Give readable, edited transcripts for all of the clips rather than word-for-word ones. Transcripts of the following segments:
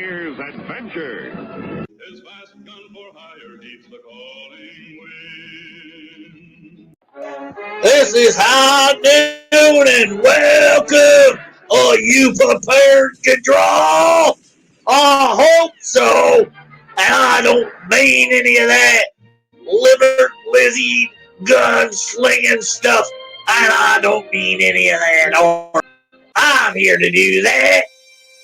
Here's adventure. His fast gun for hire heeds the calling wind. This is High Noon, and welcome. Are you prepared to draw? I hope so. And I don't mean any of that liver lizzy gun slinging stuff. And I don't mean any of that. Or I'm here to do that.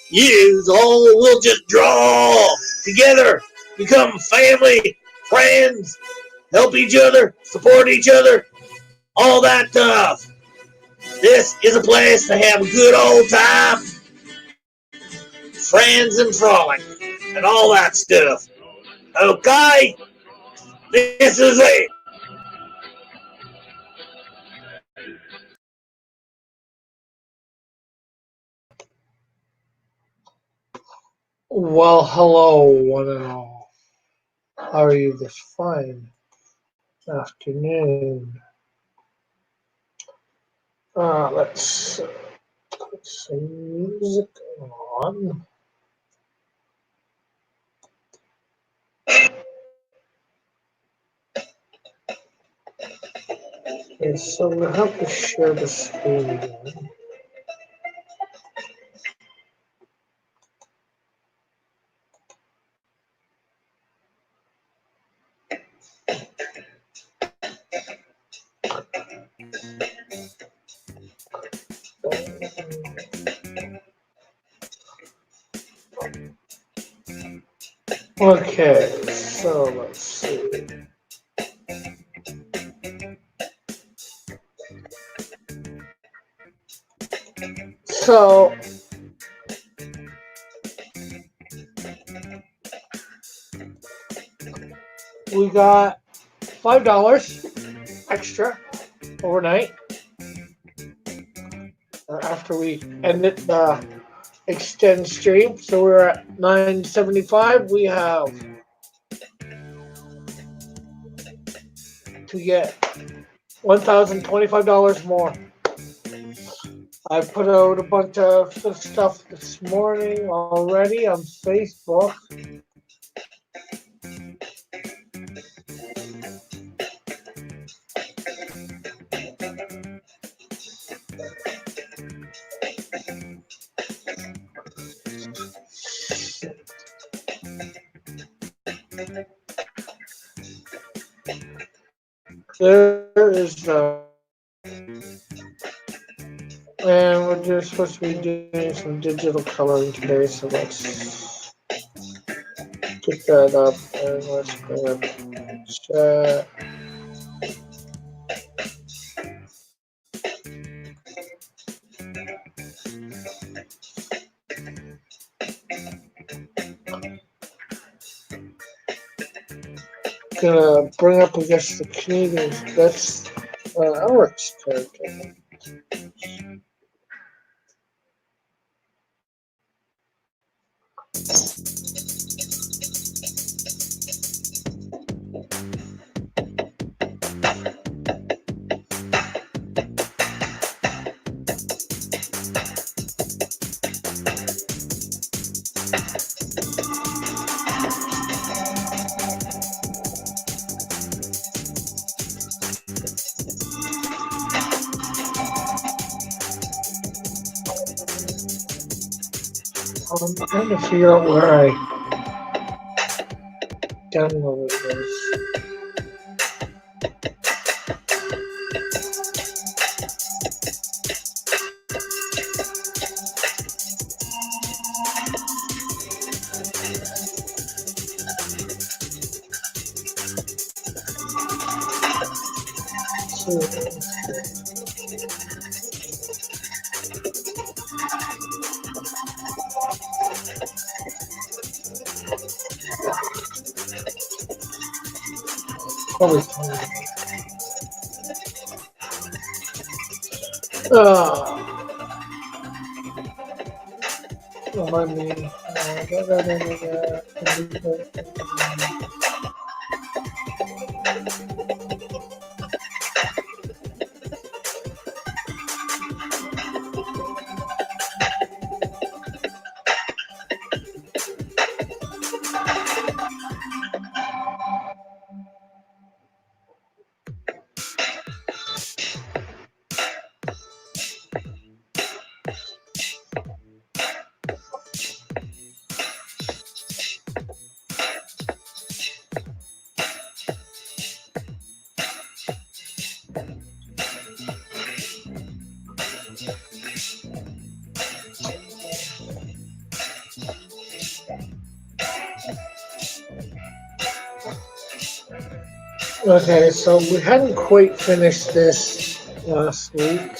You all will just draw together, become family, friends, help each other, support each other, all that stuff. This is a place to have a good old time, friends and frolic, and all that stuff. Okay? This is it. Well, hello, one and all. How are you this fine afternoon? Let's put some music on. Okay, so I'm gonna have to share the screen again. Okay, so let's see. So we got $5 extra overnight after we ended the extend stream. So we're at $9.75. We have to get $1,025 more. I put out a bunch of stuff this morning already on Facebook. There is and we're just supposed to be doing some digital coloring today, so let's get that up and let's bring up chat. Gonna bring up, I guess, the Canadians. That's Eric's character. I'm trying to figure out where I downloaded this. Remind me. Okay, so we hadn't quite finished this last week.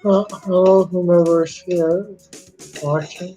Hello, whomever's here watching.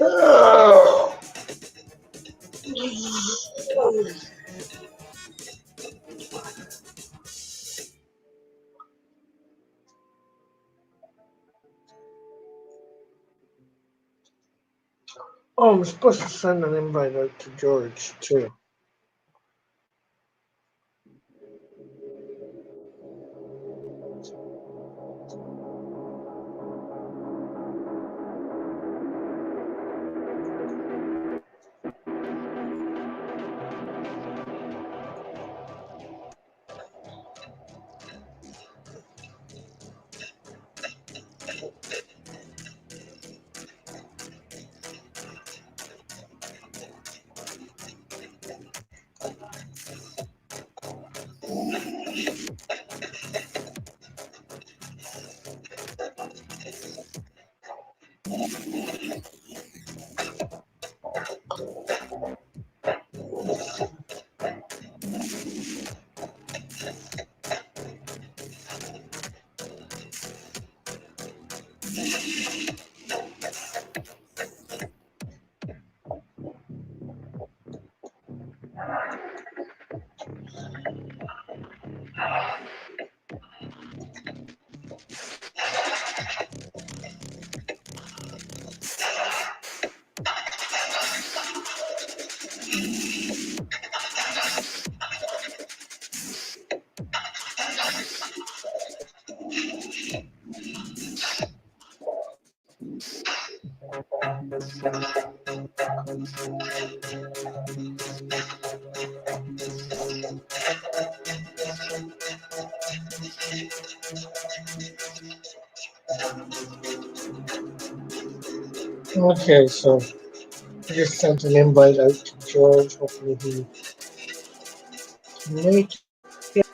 Oh. Oh, I'm supposed to send an invite out to George too. Okay, so I just sent an invite out to George. Hopefully he can make it.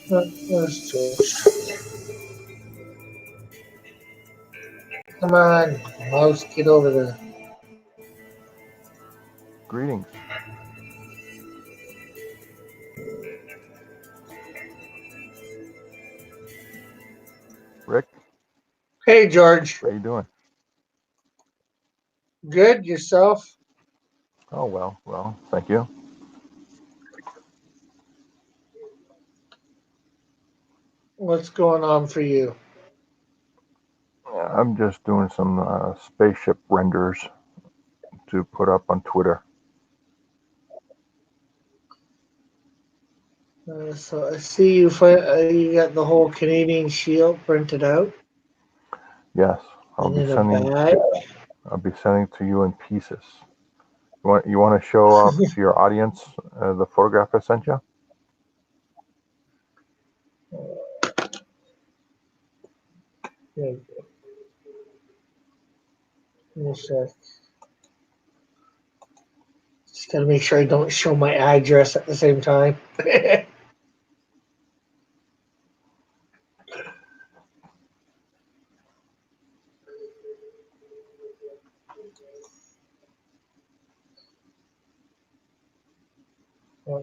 Where's George? Come on, mouse, get over there. Greetings. Rick, Hey, George. how you doing? Good, yourself? Oh, well, thank you. What's going on for you? I'm just doing some spaceship renders to put up on Twitter. So I see you. You got the whole Canadian shield printed out Yes, and in a bag. I'll be sending to you in pieces. You want to show off to your audience the photograph I sent you? Yeah, just gotta make sure I don't show my address at the same time.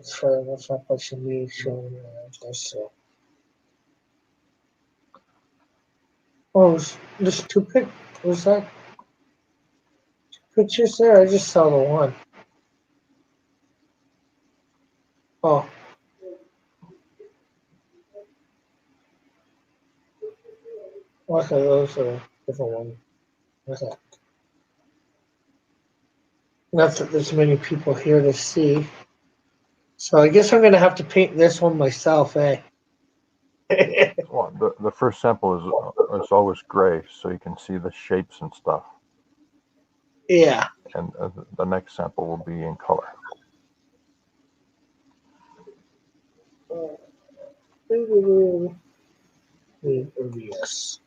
sorry, that's not what should be showing. This. Oh, there's two was that pictures there? I just saw the one. Oh. Okay, those are different ones. Okay. Not that there's many people here to see. So I guess I'm gonna have to paint this one myself, eh? Well, the first sample is always gray, so you can see the shapes and stuff. Yeah. And the next sample will be in color. Yes.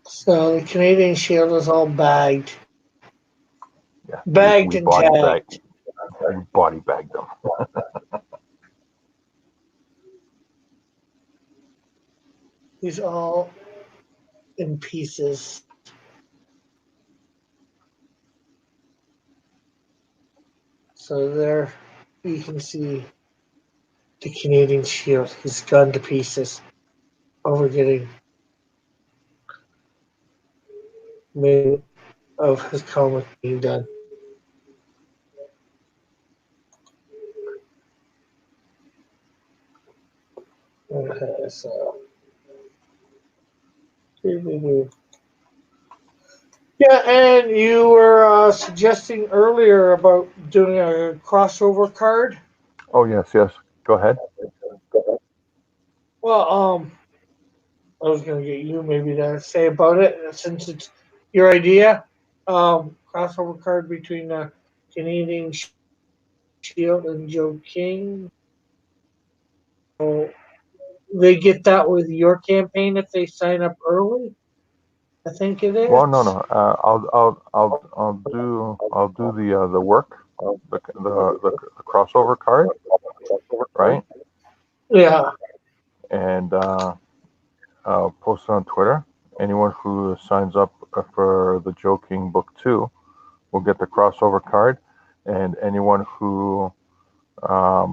So the Canadian Shield is all bagged. Yeah, Bagged we and body bag, tagged. we body bagged them. He's all in pieces. So there you can see the Canadian Shield. He's gone to pieces. Over getting made of his comic being done. Okay, so yeah, and you were suggesting earlier about doing a crossover card. Oh yes, yes. Go ahead. Well, I was gonna get you maybe to say about it since it's your idea. Crossover card between Canadian Shield and Joe King. So they get that with your campaign if they sign up early. I think it Well, no, is. no. I'll do the work, the crossover card, right? Yeah, And I'll post it on Twitter. Anyone who signs up for the Joe King book 2 will get the crossover card, and anyone who what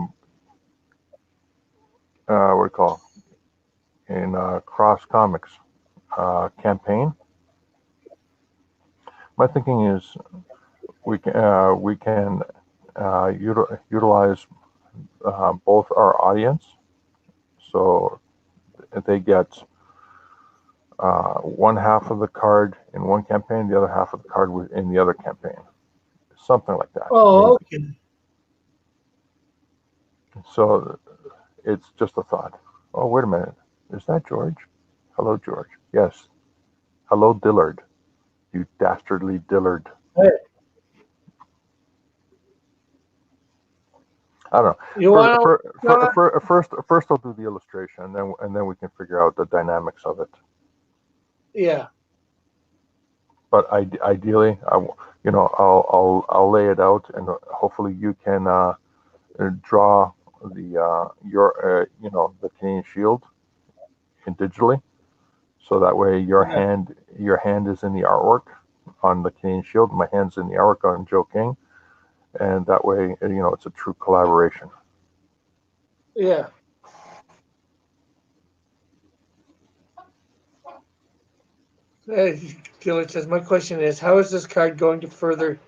do you call in Cross Comics campaign. My thinking is we can utilize both our audience, so they get one half of the card in one campaign, the other half of the card in the other campaign, something like that. oh, Maybe. okay. So it's just a thought. Oh, wait a minute. Is that George? Hello, George. Yes. Hello, Dillard. You dastardly Dillard. Hey, I don't know. you want to? First, I'll do the illustration, and then we can figure out the dynamics of it. Yeah, But ideally, I'll lay it out, and hopefully you can draw the the Canadian Shield in digitally, so that way your hand is in the artwork on the Canadian Shield, my hand's in the artwork on Joe King, and that way it's a true collaboration. yeah. Gillett says, my question is, how is this card going to further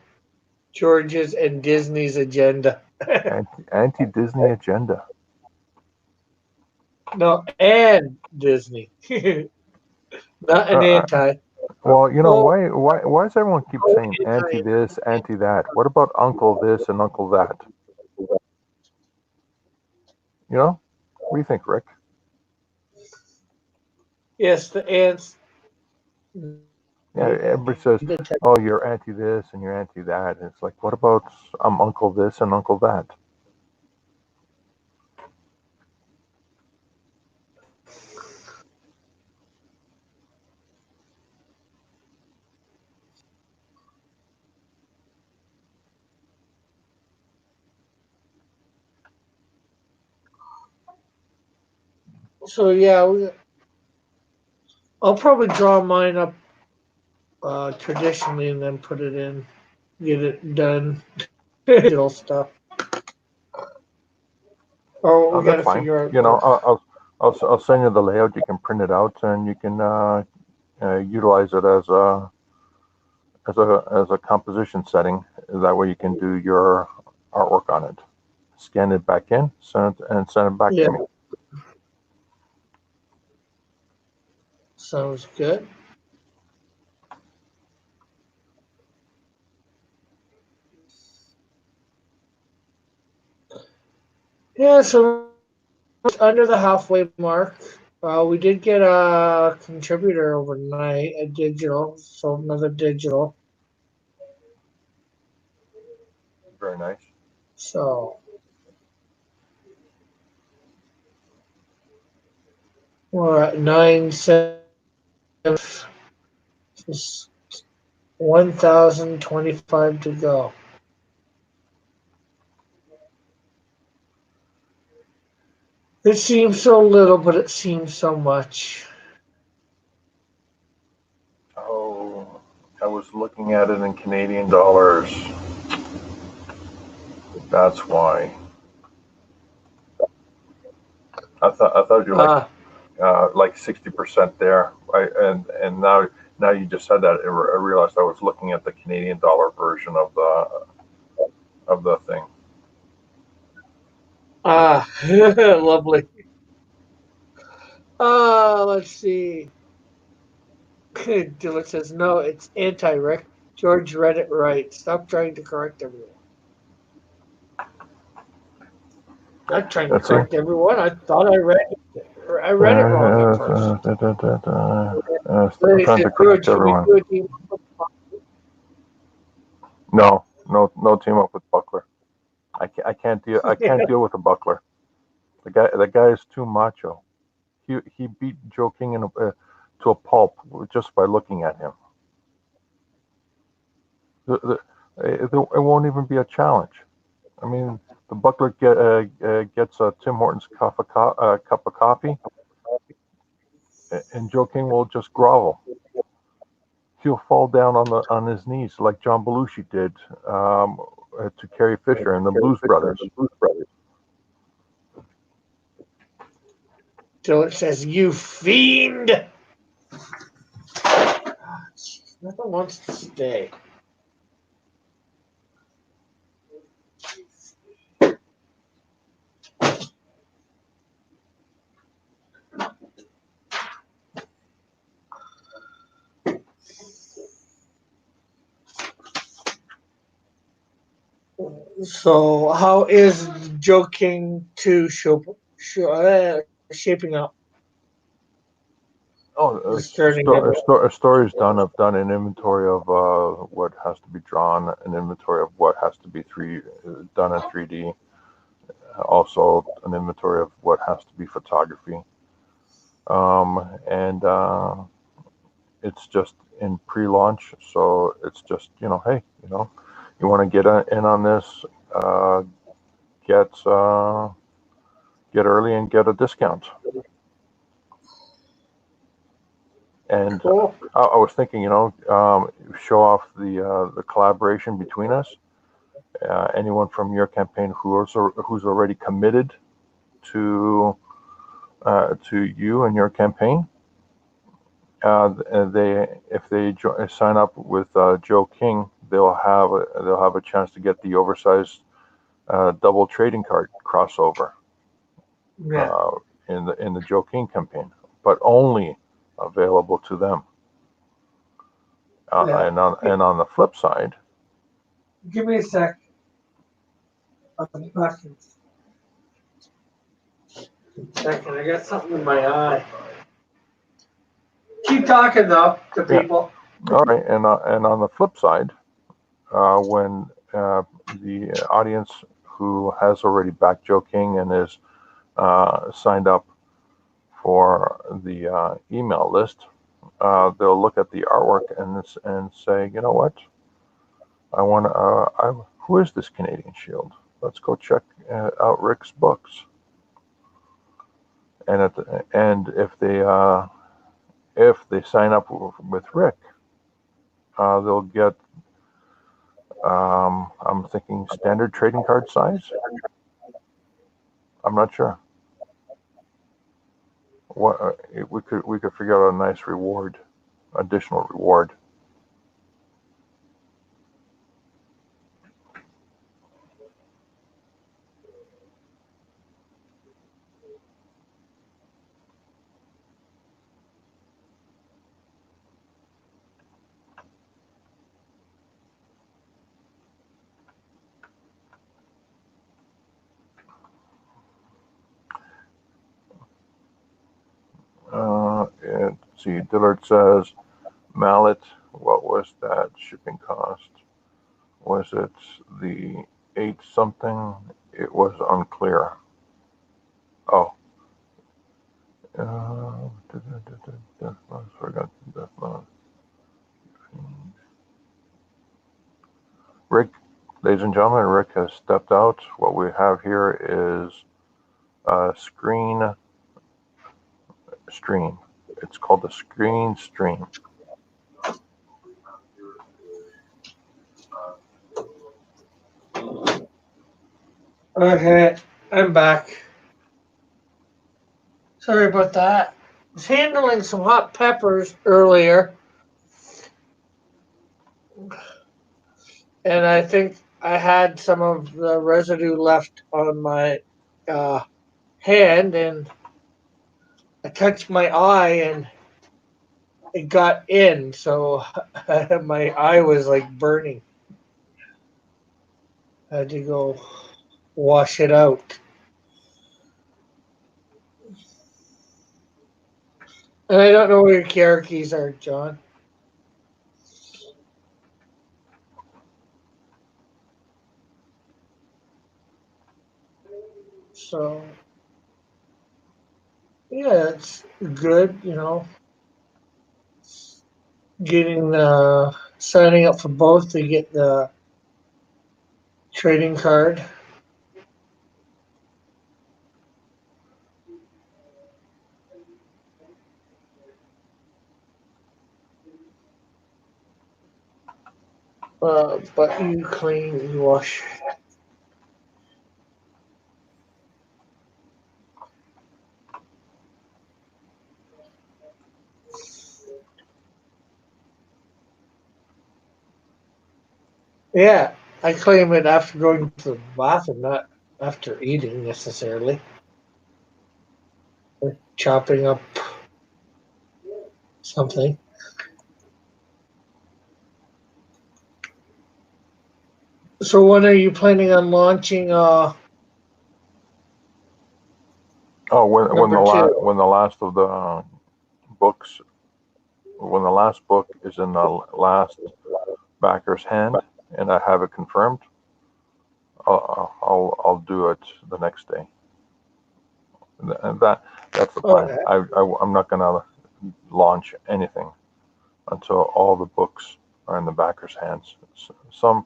George's and Disney's agenda? Anti-Disney agenda. No, and Disney. Not an anti. Well, Well, why does everyone keep saying anti this, anti that? What about Uncle this and Uncle that? What do you think, Rick? yes, the ants. Yeah, everybody says, "Oh, you're anti this and you're anti that." And it's like, what about Uncle this and Uncle that? So yeah, I'll probably draw mine up traditionally and then put it in, get it done, digital stuff. Or we got That's to fine. figure out. You know, I'll send you the layout. You can print it out, and you can utilize it as a composition setting. That way, you can do your artwork on it. Scan it back in, send it back Yeah. to me. Sounds good. Yeah, so under the halfway mark. We did get a contributor overnight, a digital, so another digital. Very nice. So we're at 1,025 to go. It seems so little, but it seems so much. Oh, I was looking at it in Canadian dollars. That's why. I thought you were like 60% there, right? And now you just said that, I realized I was looking at the Canadian dollar version of the thing. Lovely. Let's see. Dylan says, no, it's anti-Rick. George read it right. Stop trying to correct everyone. Not trying to Let's see. correct everyone. I thought I read it. I read it wrong at first. I'm trying to correct everyone. No team up with Buckler. I can't deal with a Buckler. The guy is too macho. He beat Joe King to a pulp just by looking at him. It won't even be a challenge. I mean, the Buckler gets Tim Hortons cup of coffee, and Joe King will just grovel. He'll fall down on his knees like John Belushi did to Carrie Fisher and the Blues Brothers. So it says, you fiend! Nothing wants to stay. So, how is Joe King 2 shaping up? Oh, story's done. I've done an inventory of what has to be drawn, an inventory of what has to be done in 3D. Also, an inventory of what has to be photography. And it's just in pre-launch, so it's just hey, you want to get in on this, get early and get a discount. And Cool. I was thinking, show off the collaboration between us. Anyone from your campaign who's already committed to you and your campaign, if they sign up with Joe King, they'll have a chance to get the oversized double trading card crossover. Yeah. In the Joe King campaign, but only available to them. Yeah. And on the flip side, Give me a sec. Second, I got something in my eye. Keep talking though to people. All right, and on the flip side, when the audience who has already backed Joe King and is signed up for the email list, they'll look at the artwork and say, you know what, I want to. Who is this Canadian Shield? Let's go check out Rick's books. And if they sign up with Rick, they'll get. I'm thinking standard trading card size. I'm not sure. What we could figure out a nice reward, additional reward. And see, Dillard says, Mallet, what was that shipping cost? Was it the 8 something? It was unclear. Oh. Rick, ladies and gentlemen, Rick has stepped out. What we have here is a screen stream. It's called the screen stream. Okay, I'm back. Sorry about that. I was handling some hot peppers earlier, and I think I had some of the residue left on my hand, and I touched my eye, and it got in, so my eye was like burning. I had to go wash it out. And I don't know where your care keys are, John. So, yeah, it's good, getting signing up for both to get the trading card. But you clean, you wash. Yeah, I claim it after going to the bathroom, not after eating necessarily. Or chopping up something. So when are you planning on launching when number two? when the last of the books, when the last book is in the last backer's hand, and I have it confirmed, I'll do it the next day. And that's the plan. Okay. I'm not gonna launch anything until all the books are in the backer's hands. Some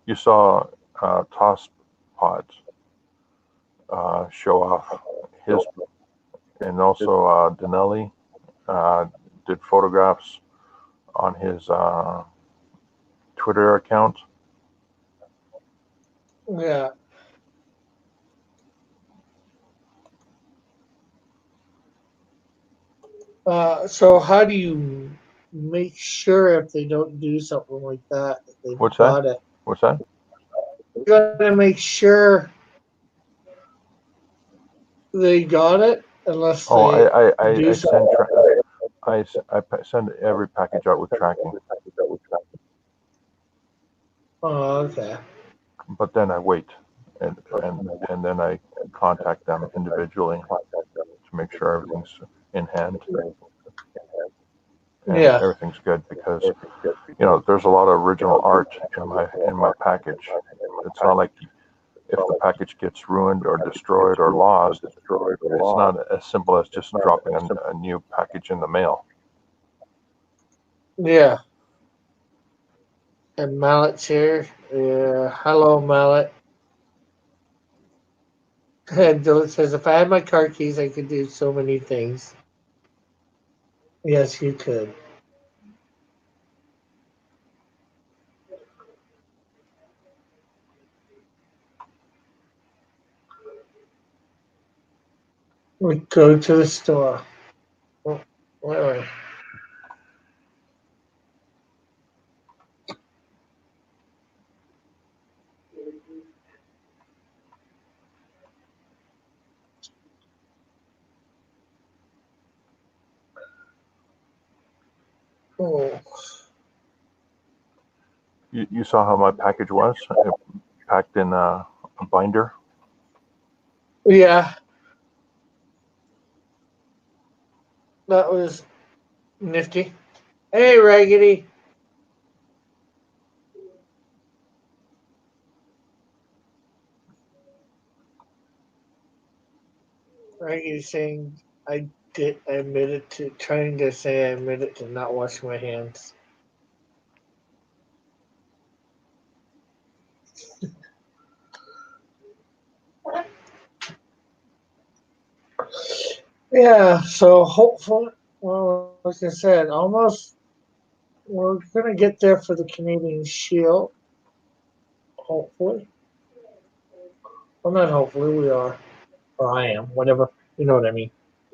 you saw Toss Pods show off his, and also Denelli did photographs on his Twitter account. Yeah. So how do you make sure if they don't do something like that, they've What's got that? it? What's that? You gotta make sure they got it unless Oh, they I do send something. send every package out with tracking, Oh, okay. but then I wait, and then I contact them individually to make sure everything's in hand and Yeah. everything's good, because there's a lot of original art in my package. It's not like if the package gets ruined or destroyed or lost, it's not as simple as just dropping a new package in the mail. Yeah. And Mallet's here. Yeah. Hello, Mallet. And Dylan says, if I had my car keys, I could do so many things. Yes, you could. We go to the store. Oh, wait. Oh, You saw how my package was packed in a binder. yeah, that was nifty. Hey, Raggedy. Raggedy saying I admitted to trying to say I admitted to not washing my hands. Yeah, so hopefully, well, like I said, almost we're gonna get there for the Canadian Shield. Hopefully, well, not hopefully, we are, or I am, whatever. You know what I mean?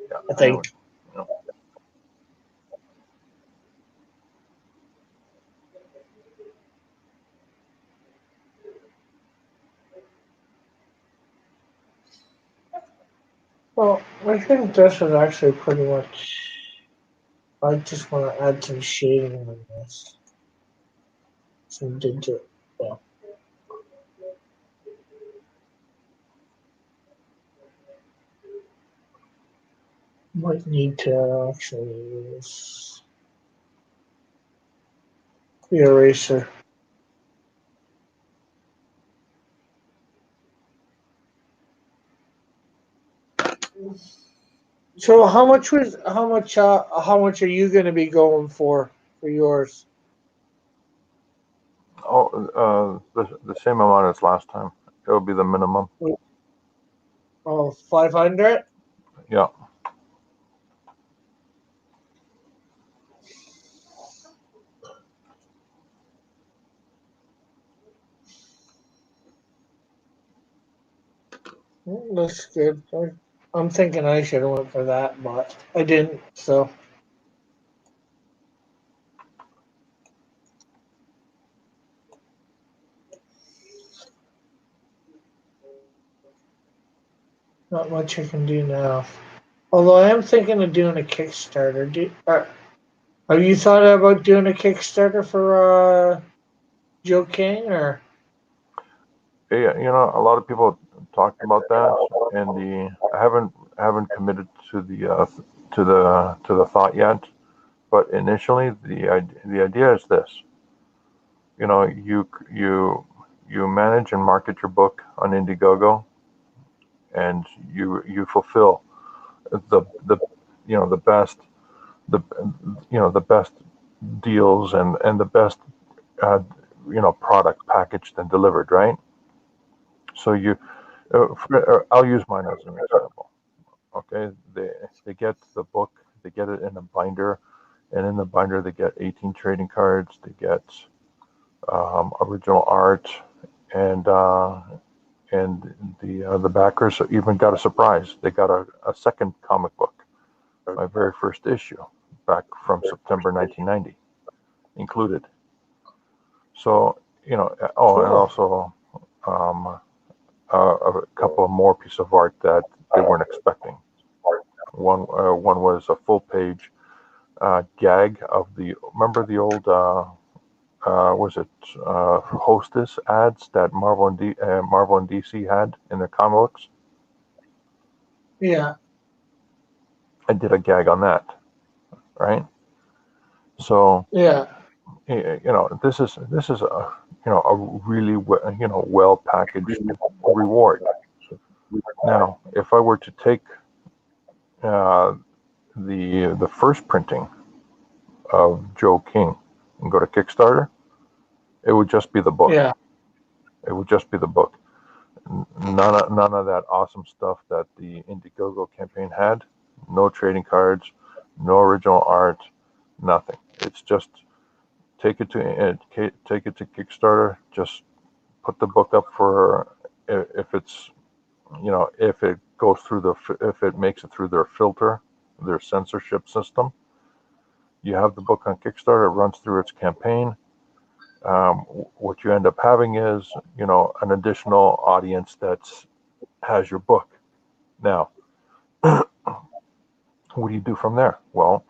Yeah, I I know. think. Yeah. Well, I think this is actually pretty much. I just want to add some shading on this, some digital. Well, might need to actually use the eraser. So how much are you going to be going for yours? Oh, the same amount as last time. It'll be the minimum. Oh, 500? Yeah. That's good. I'm thinking I should have went for that, but I didn't. So not much I can do now. Although I am thinking of doing a Kickstarter. Have you thought about doing a Kickstarter for Joe King or? Yeah, a lot of people talked about that, and I haven't committed to the thought yet. But initially, the idea is this. You manage and market your book on Indiegogo, and you fulfill the the best the the best deals and the best uh, product packaged and delivered, right? So I'll use mine as an example. Okay, they get the book, they get it in a binder, and in the binder they get 18 trading cards, they get original art, and the backers even got a surprise. They got a second comic book, my very first issue, back from September 1990, included. So oh, and Cool. also a couple of more pieces of art that they weren't expecting. One was a full page gag of remember the old was it Hostess ads that Marvel and DC had in their comic books? Yeah. I did a gag on that, right? So Yeah. this is a a really well packaged reward. Now, if I were to take uh, the first printing of Joe King and go to Kickstarter, it would just be the book. Yeah. It would just be the book. None of that awesome stuff that the Indiegogo campaign had. No trading cards, no original art, nothing. It's just take it to Kickstarter. Just put the book up for if it's if it goes through if it makes it through their filter, their censorship system. You have the book on Kickstarter, it runs through its campaign. What you end up having is, an additional audience that has your book. Now, what do you do from there? Well,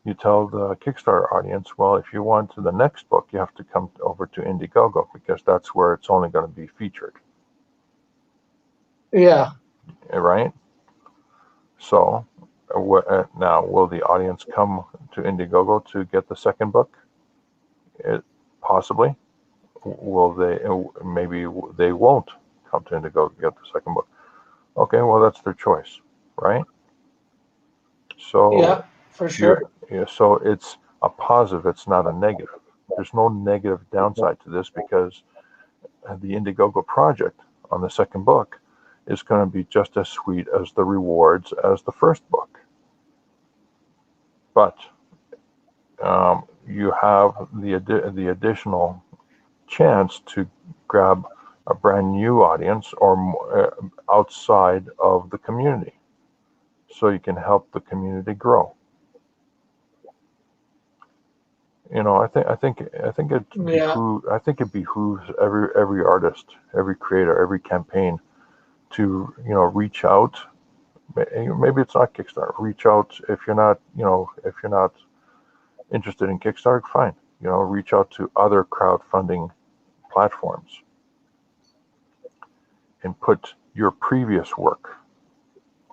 you tell the Kickstarter audience, well, if you want the next book, you have to come over to Indiegogo because that's where it's only going to be featured. Yeah. Right? So, now, will the audience come to Indiegogo to get the second book? Possibly. Will they? Maybe they won't come to Indiegogo to get the second book. Okay, well, that's their choice, right? So, yeah, for sure. So it's a positive, it's not a negative. There's no negative downside to this because the Indiegogo project on the second book is going to be just as sweet as the rewards as the first book. But you have the additional chance to grab a brand new audience or outside of the community, so you can help the community grow. I think it behooves every artist, every creator, every campaign to reach out. Maybe it's not Kickstarter. Reach out if you're not interested in Kickstarter. Fine, reach out to other crowdfunding platforms and put your previous work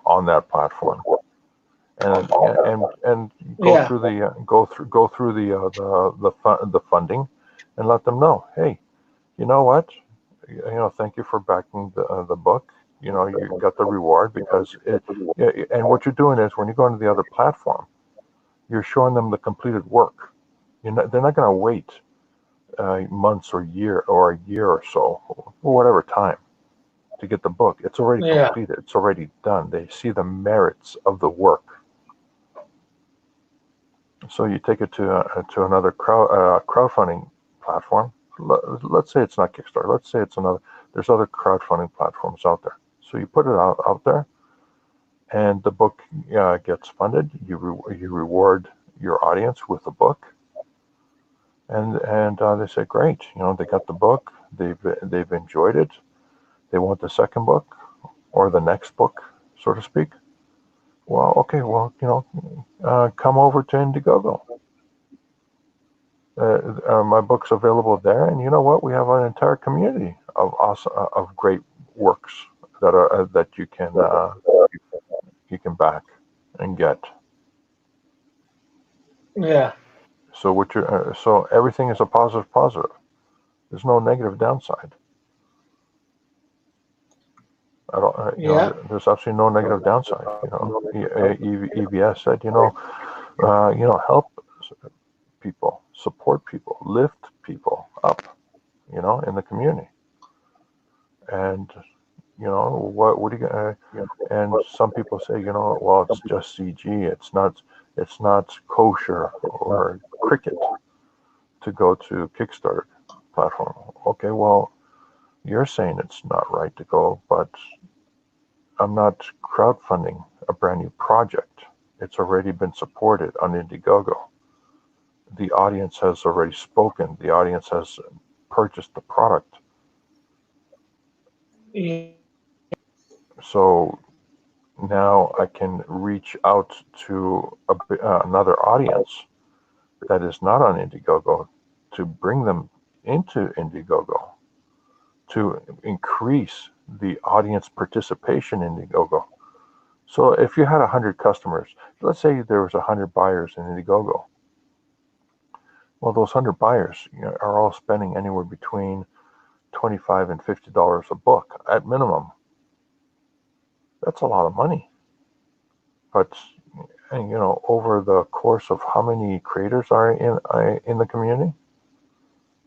on that platform. And go through the funding, and let them know, hey, you know what, thank you for backing the book. You got the reward because and what you're doing is when you go into the other platform, you're showing them the completed work. They're not going to wait months or a year or so, or whatever time, to get the book. It's already completed. It's already done. They see the merits of the work. So you take it to another crowdfunding platform. Let's say it's not Kickstarter. Let's say it's another. There's other crowdfunding platforms out there. So you put it out there, and the book gets funded. You reward your audience with the book, and they say, great. They got the book. They've enjoyed it. They want the second book or the next book, so to speak. Well, okay. Well, come over to Indiegogo. My book's available there, and you know what? We have an entire community of great works that you can back and get. Yeah. So everything is a positive. There's no negative downside. I don't. There's absolutely no negative downside. EVS said, help people, support people, lift people up, in the community. And what do you? And some people say, well, it's just CG. It's not kosher or cricket to go to Kickstarter platform. Okay, well, you're saying it's not right to go, but I'm not crowdfunding a brand new project. It's already been supported on Indiegogo. The audience has already spoken. The audience has purchased the product. Yeah. So now I can reach out to another audience that is not on Indiegogo to bring them into Indiegogo, to increase the audience participation in Indiegogo. So if you had 100 customers, let's say there was 100 buyers in Indiegogo. Well, those 100 buyers are all spending anywhere between $25 and $50 a book at minimum. That's a lot of money. But over the course of how many creators are in the community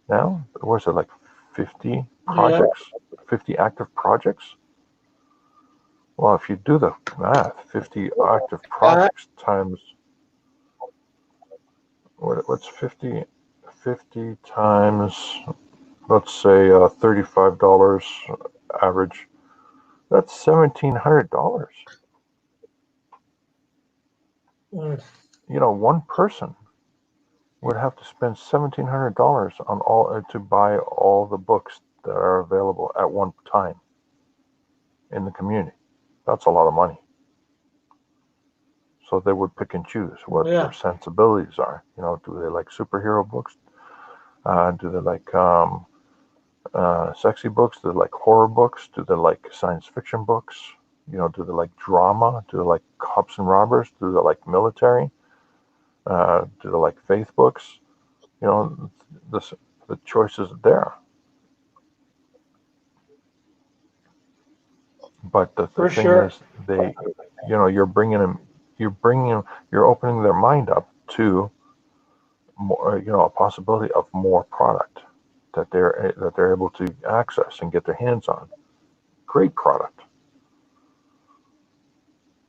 now? Was it like 50 projects? 50 active projects? Well, if you do the math, 50 active projects times what's 50 times, let's say $35 average. That's $1,700. Mm. You know, one person would have to spend $1,700 on all to buy all the books that are available at one time in the community. That's a lot of money. So they would pick and choose what Yeah. their sensibilities are. You know, do they like superhero books? Do they like sexy books? Do they like horror books? Do they like science fiction books? You know, do they like drama? Do they like cops and robbers? Do they like military? Do they like faith books? You know, the choice is there. But the For thing sure. is, they, you know, you're opening their mind up to more, you know, a possibility of more product that they're able to access and get their hands on. Great product.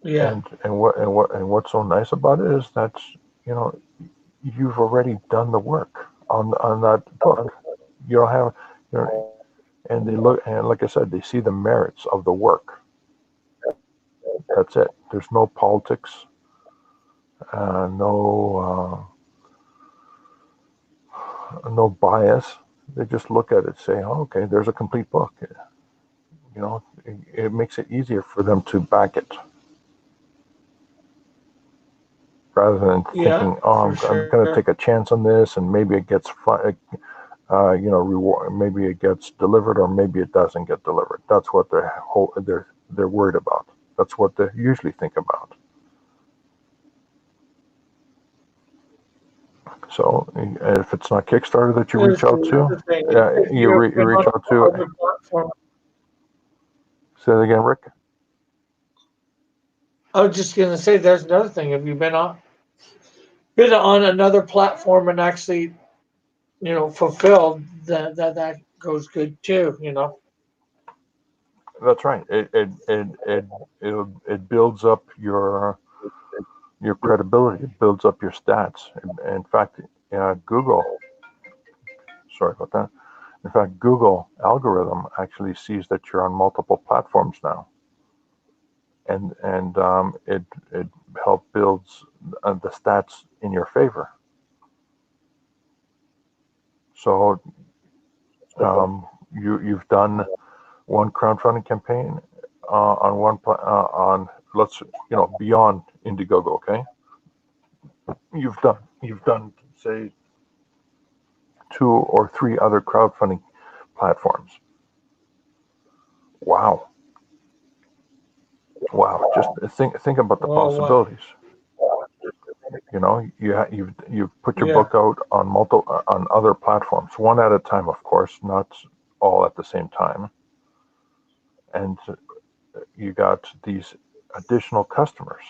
Yeah. And what's so nice about it is that, you know, you've already done the work on that book. You don't have, you know, and they look, and like I said, they see the merits of the work. That's it. There's no politics, no bias. They just look at it and say, oh, okay, there's a complete book. You know, it makes it easier for them to back it rather than Yeah. thinking, oh, For I'm going to sure. take a chance on this and maybe it gets you know, reward, maybe it gets delivered or maybe it doesn't get delivered. That's what they're worried about. That's what they usually think about. So if it's not Kickstarter that you reach Here's out the to, other thing. If you you've been reach on out to. other platform, Say it again, Rick. I was just gonna say, there's another thing. Have you been on another platform and actually, fulfilled, that goes good too. That's right. It builds up your credibility. It builds up your stats. In fact, Google. Sorry about that. In fact, Google algorithm actually sees that you're on multiple platforms now, and it help builds the stats in your favor. So you've done one crowdfunding campaign on on, let's, beyond Indiegogo. Okay, you've done say 2 or 3 other crowdfunding platforms. Wow. Wow, just think about the Well, what? possibilities. You know, you've put your Yeah. book out on on other platforms, one at a time, of course, not all at the same time, and you got these additional customers,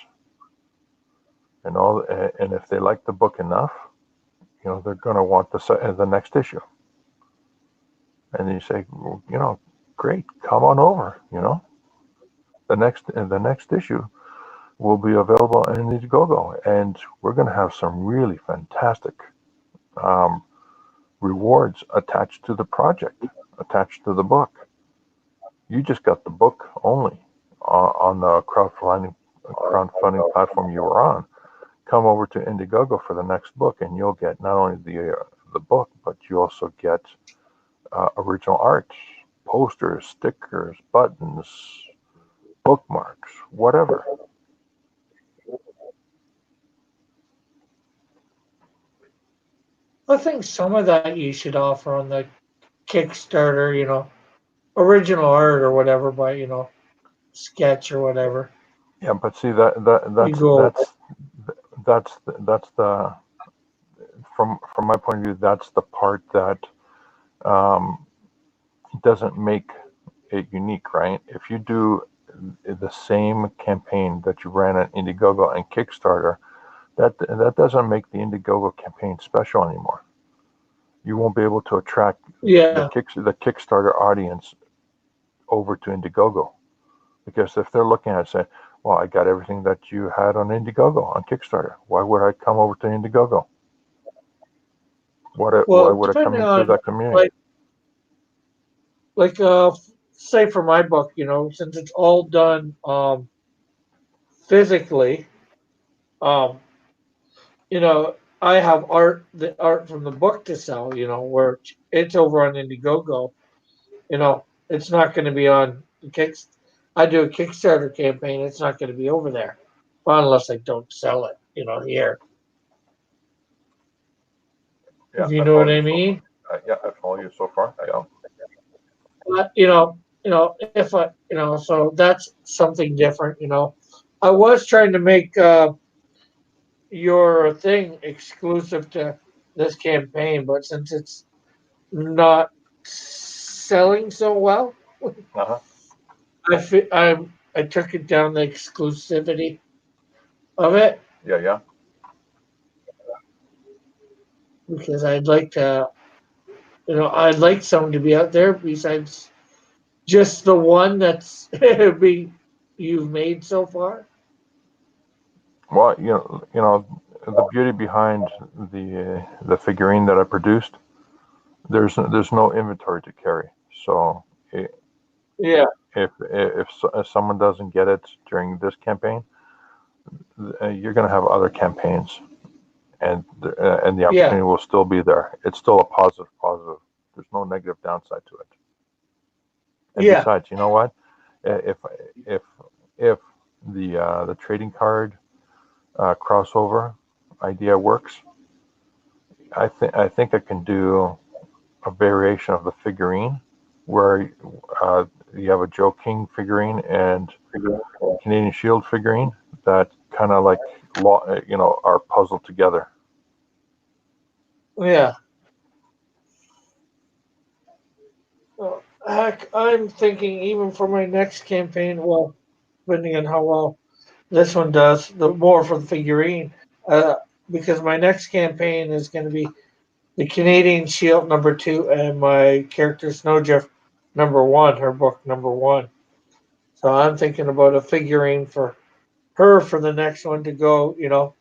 and if they like the book enough, they're going to want the next issue, and you say, well, great, come on over. The next issue will be available in Indiegogo, and we're going to have some really fantastic um, rewards attached to the project, attached to the book. You just got the book only on the crowdfunding platform you were on. Come over to Indiegogo for the next book, and you'll get not only the book, but you also get original art, posters, stickers, buttons, bookmarks, whatever. I think some of that you should offer on the Kickstarter. Original art or whatever by sketch or whatever. Yeah, but see that You go. that's the from my point of view, that's the part that um, doesn't make it unique, right? If you do the same campaign that you ran at Indiegogo and Kickstarter, that doesn't make the Indiegogo campaign special anymore. You won't be able to attract Yeah. the Kickstarter audience over to Indiegogo, because if they're looking at it, say, well, I got everything that you had on Indiegogo on Kickstarter. Why would I come over to Indiegogo? Why Well, would I come depending into on that community? like like say for my book, since it's all done physically, um, you know, I have the art from the book to sell, where it's over on Indiegogo. It's not going to be on the Kicks. I do a Kickstarter campaign. It's not going to be over there, well, unless I don't sell it, here. Yeah, If you I know follow what I you so mean. far. Yeah, I follow you so far. Yeah. But, if I, so that's something different. I was trying to make your thing exclusive to this campaign, but since it's not selling so well, Uh-huh. I took it down the exclusivity of it Yeah, yeah. because I'd like to, I'd like someone to be out there besides just the one that's being you've made so far. Well, the beauty behind the figurine that I produced, there's no inventory to carry. So Yeah, if someone doesn't get it during this campaign, you're going to have other campaigns, and the yeah, opportunity will still be there. It's still a positive. There's no negative downside to it. And yeah, besides, you know what? If if if the trading card crossover idea works, I think I can do a variation of the figurine where you have a Joe King figurine and Canadian Shield figurine that kind of like are puzzled together. yeah. Well, heck, I'm thinking even for my next campaign, well, depending on how well this one does, the more for the figurine, uh, because my next campaign is going to be the Canadian Shield #2 and my character Snowdrift #1, her book #1. So I'm thinking about a figurine for her for the next one to go,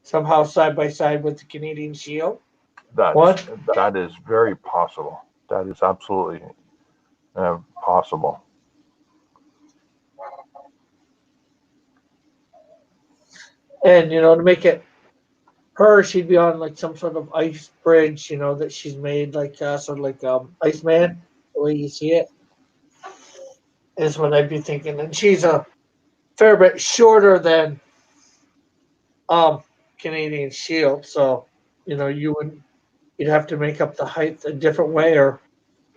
somehow side by side with the Canadian Shield. That's What? that is very possible. That is absolutely possible. And to make it her, she'd be on like some sort of ice bridge, that she's made like sort of like Iceman, the way you see it is what I'd be thinking. And she's a fair bit shorter than um Canadian Shield, so you'd have to make up the height a different way or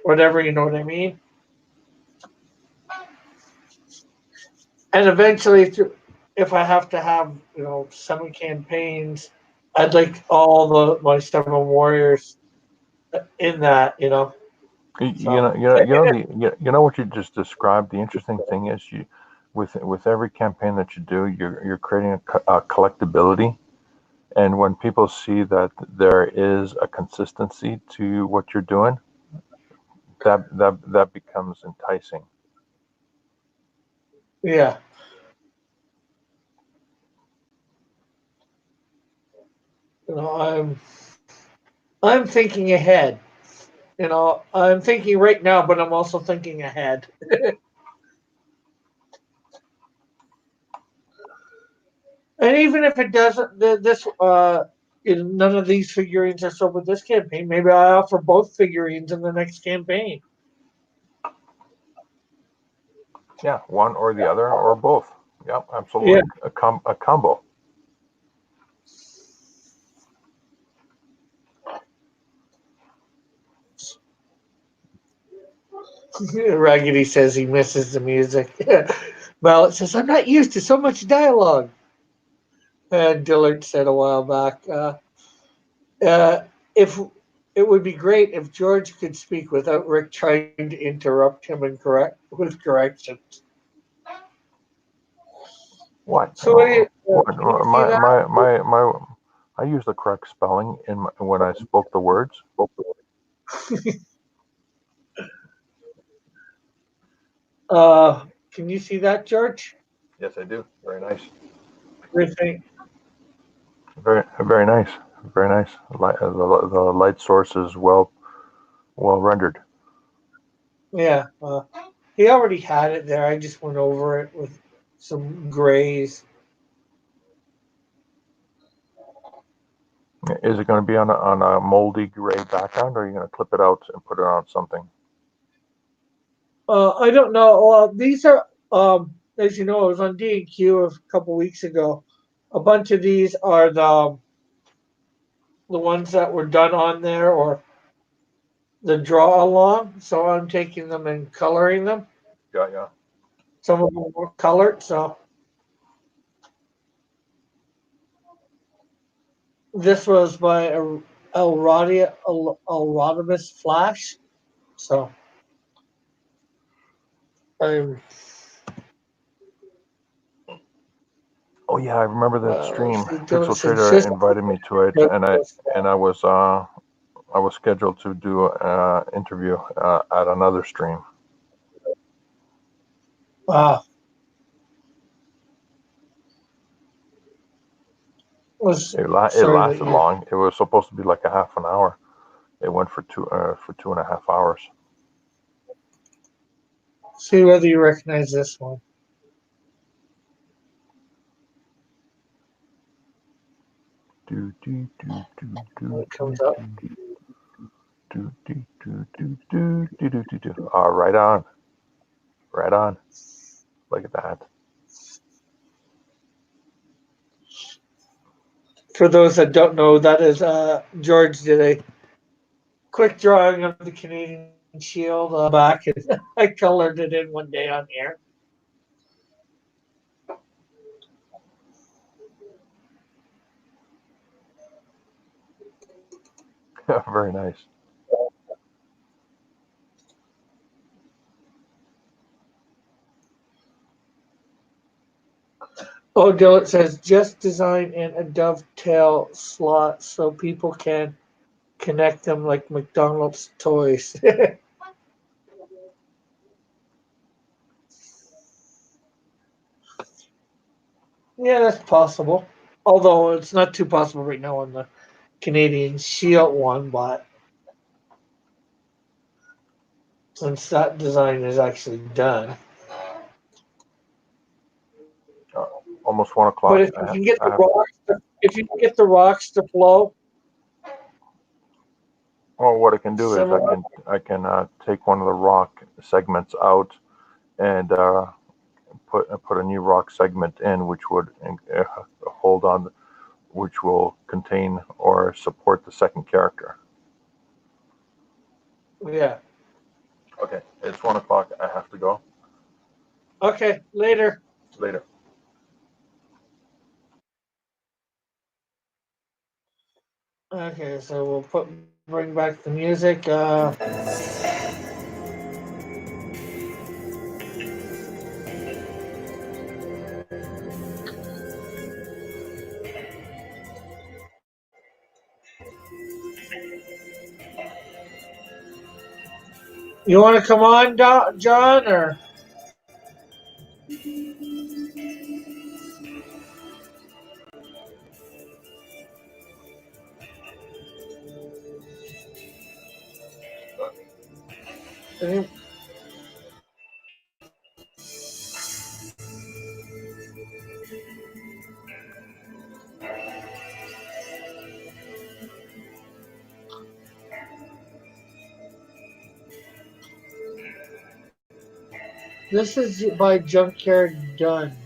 whatever, you know what I mean? And eventually, if I have to have 7 campaigns, I'd like all my 7 warriors in that. So What you just described. The interesting thing is with every campaign that you do, you're creating a collectability, and when people see that there is a consistency to what you're doing, that becomes enticing. yeah, I'm thinking ahead. I'm thinking right now, but I'm also thinking ahead. And even if it doesn't, none of these figurines are sold with this campaign. Maybe I offer both figurines in the next campaign. Yeah, one or the other or both. Yeah, Yeah, absolutely. A combo. Raggedy says he misses the music. Mallet says, I'm not used to so much dialogue. And Dillard said a while back, if it would be great if George could speak without Rick trying to interrupt him and correct with corrections. What? So What? can you see that? I use the correct spelling when I spoke the words. Can you see that, George? Yes, I do. Very nice. Everything. Very nice. Very nice. The light source is well rendered. Yeah. He already had it there. I just went over it with some grays. Is it going to be on a moldy gray background, or are you going to clip it out and put it on something? I don't know. These are, as you know, I was on D&Q a couple weeks ago. A bunch of these are the ones that were done on there or the draw along. So I'm taking them and coloring them. Yeah. Some of them were colored. So this was by Elrodimus Flash. So I'm. Oh yeah, I remember that stream. Doing Pixel some Trader system. invited me to it, and I was scheduled to do an interview at another stream. Wow. It lasted long. It was supposed to be like a half an hour. It went for 2.5 hours. See whether you recognize this one. It comes up. Oh, right on. Right on. Look at that. For those that don't know, that is George did a quick drawing of the Canadian Shield back, and I colored it in one day on here. Very nice. Oh, Dylan says just design in a dovetail slot so people can connect them like McDonald's toys. Yeah, that's possible. Although it's not too possible right now on the Canadian Shield one, but since that design is actually done. Almost 1 o'clock. But if you can get the rocks to flow. Well, what I can do is I can take one of the rock segments out and put a new rock segment in, which would hold on, which will contain or support the second character. Yeah. Okay, it's 1 o'clock. I have to go. Okay, later. Later. Okay, so we'll bring back the music. You want to come on, John, or? This is by Junkyard Done.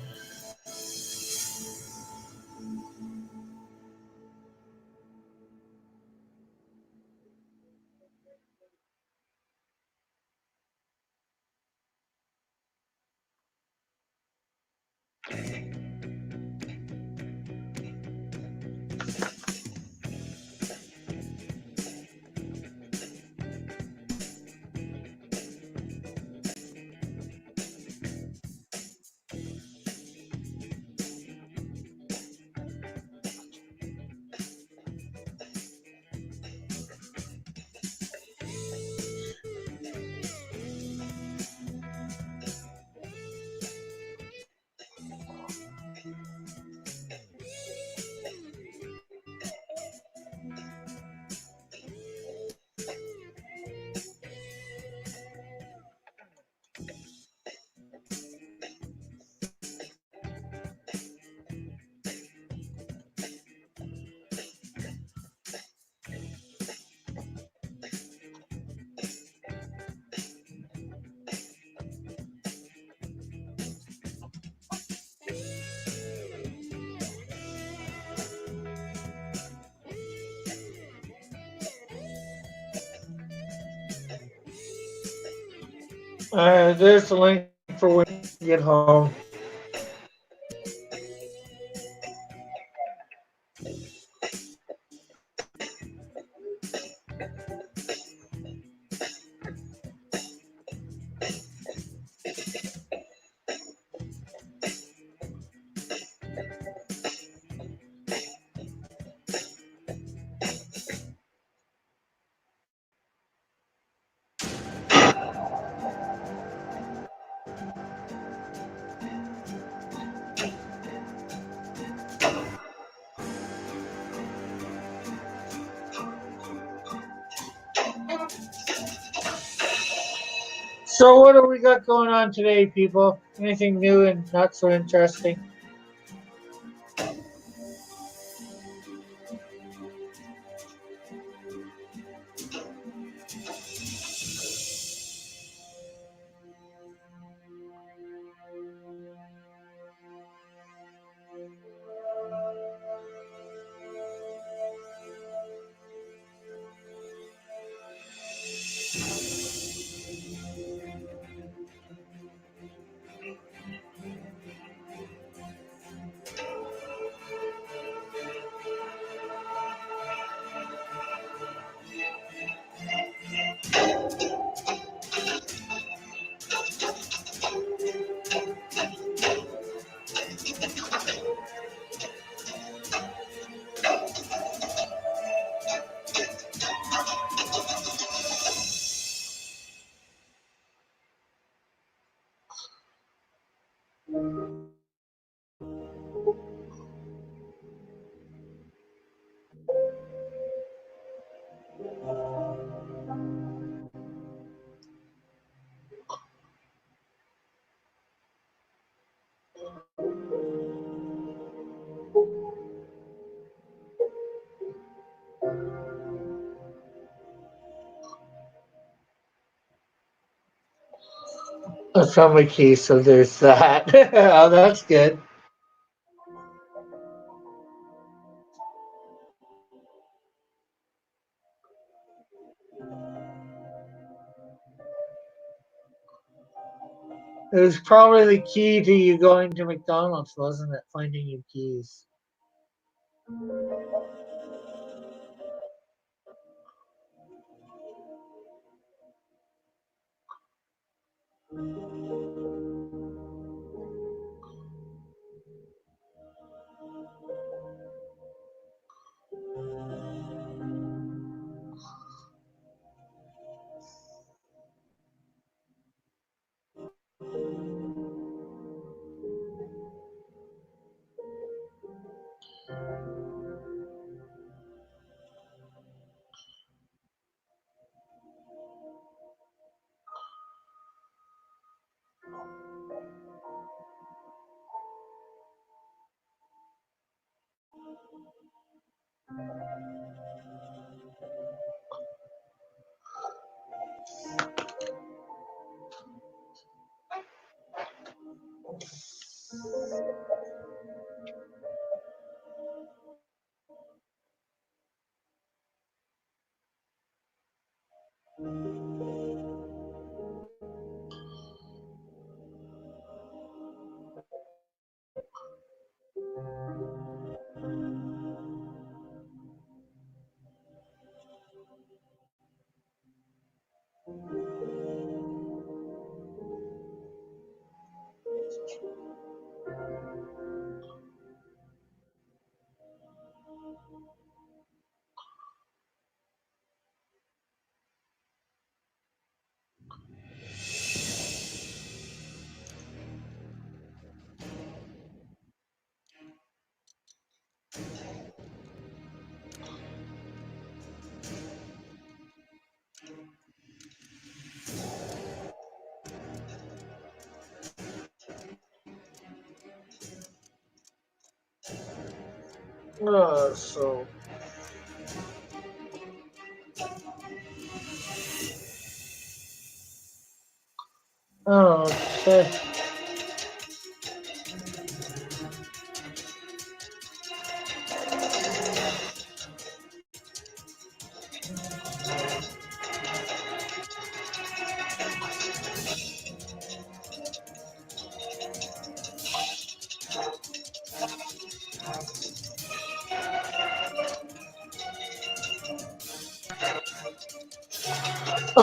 There's the link for when you get home. So what do we got going on today, people? Anything new and not so interesting? I found my key, so there's that. Oh, that's good. It was probably the key to you going to McDonald's, wasn't it? Finding your keys. So. Oh, okay.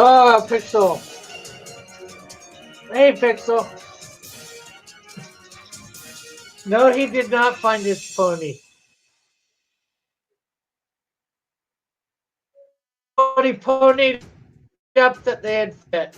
Oh, Pixel. Hey, Pixel. No, he did not find his pony. He ponied up that they had fit.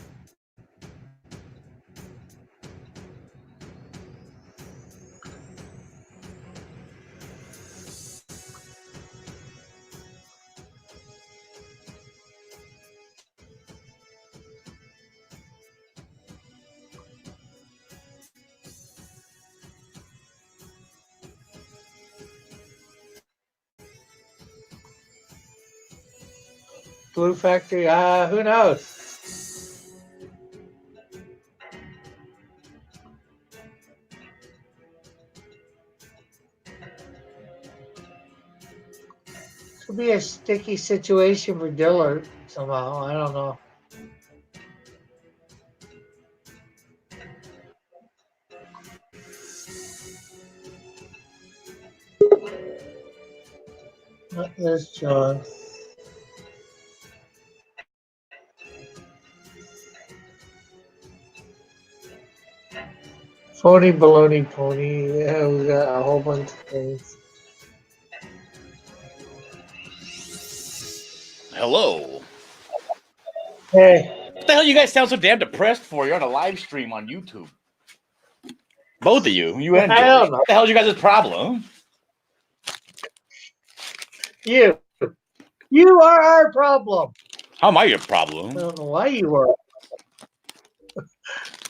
Glue factory, who knows? Could be a sticky situation for Dillard somehow. I don't know. There's John. Phony baloney pony. Yeah, we got a whole bunch of things. Hello. Hey, What the hell you guys sound so damn depressed for? You're on a live stream on YouTube. Both of you. You and I George. don't know. What the hell's your guys' problem? You. You are our problem. How am I your I problem? don't know why you are.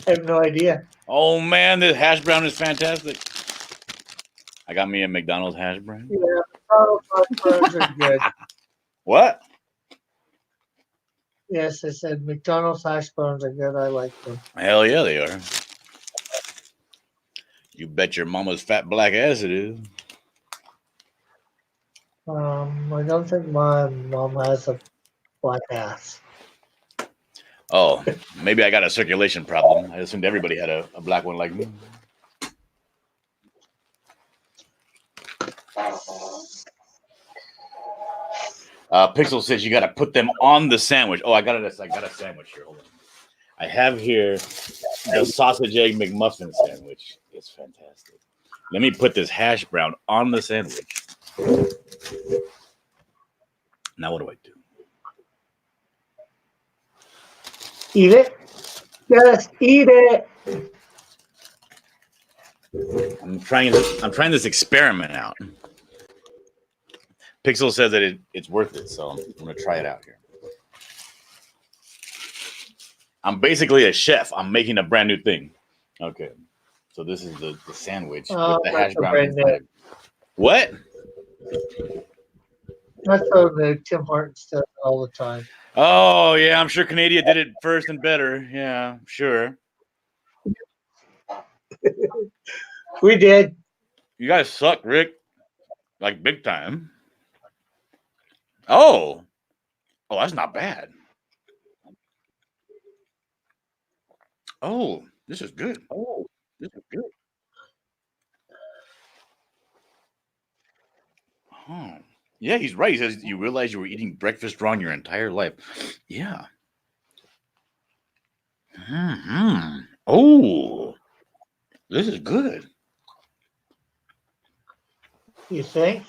I have no idea. Oh man, this hash brown is fantastic. I got me a McDonald's hash brown. Yeah, McDonald's are good. What? Yes, I said McDonald's hash browns are good. I like them. Hell yeah, they are. You bet your mama's fat black ass it is. I don't think my mom has a black ass. Oh, maybe I got a circulation problem. I assumed everybody had a black one like me. Pixel says you got to put them on the sandwich. Oh, I got a sandwich here. Hold on. I have here the sausage egg McMuffin sandwich. It's fantastic. Let me put this hash brown on the sandwich. Now what do I do? Eat it. Just eat it. I'm trying this experiment out. Pixel says that it's worth it, so I'm gonna try it out here. I'm basically a chef. I'm making a brand new thing. Okay. So this is the sandwich with the hash brown inside. What? That's what the Tim Hortons does all the time. Oh yeah, I'm sure Canada did it first and better. Yeah, sure. We did. You guys suck, Rick. Like big time. Oh, that's not bad. Oh, this is good. Oh, yeah, he's right. He says you realize you were eating breakfast wrong your entire life. Yeah. Oh, this is good. You think?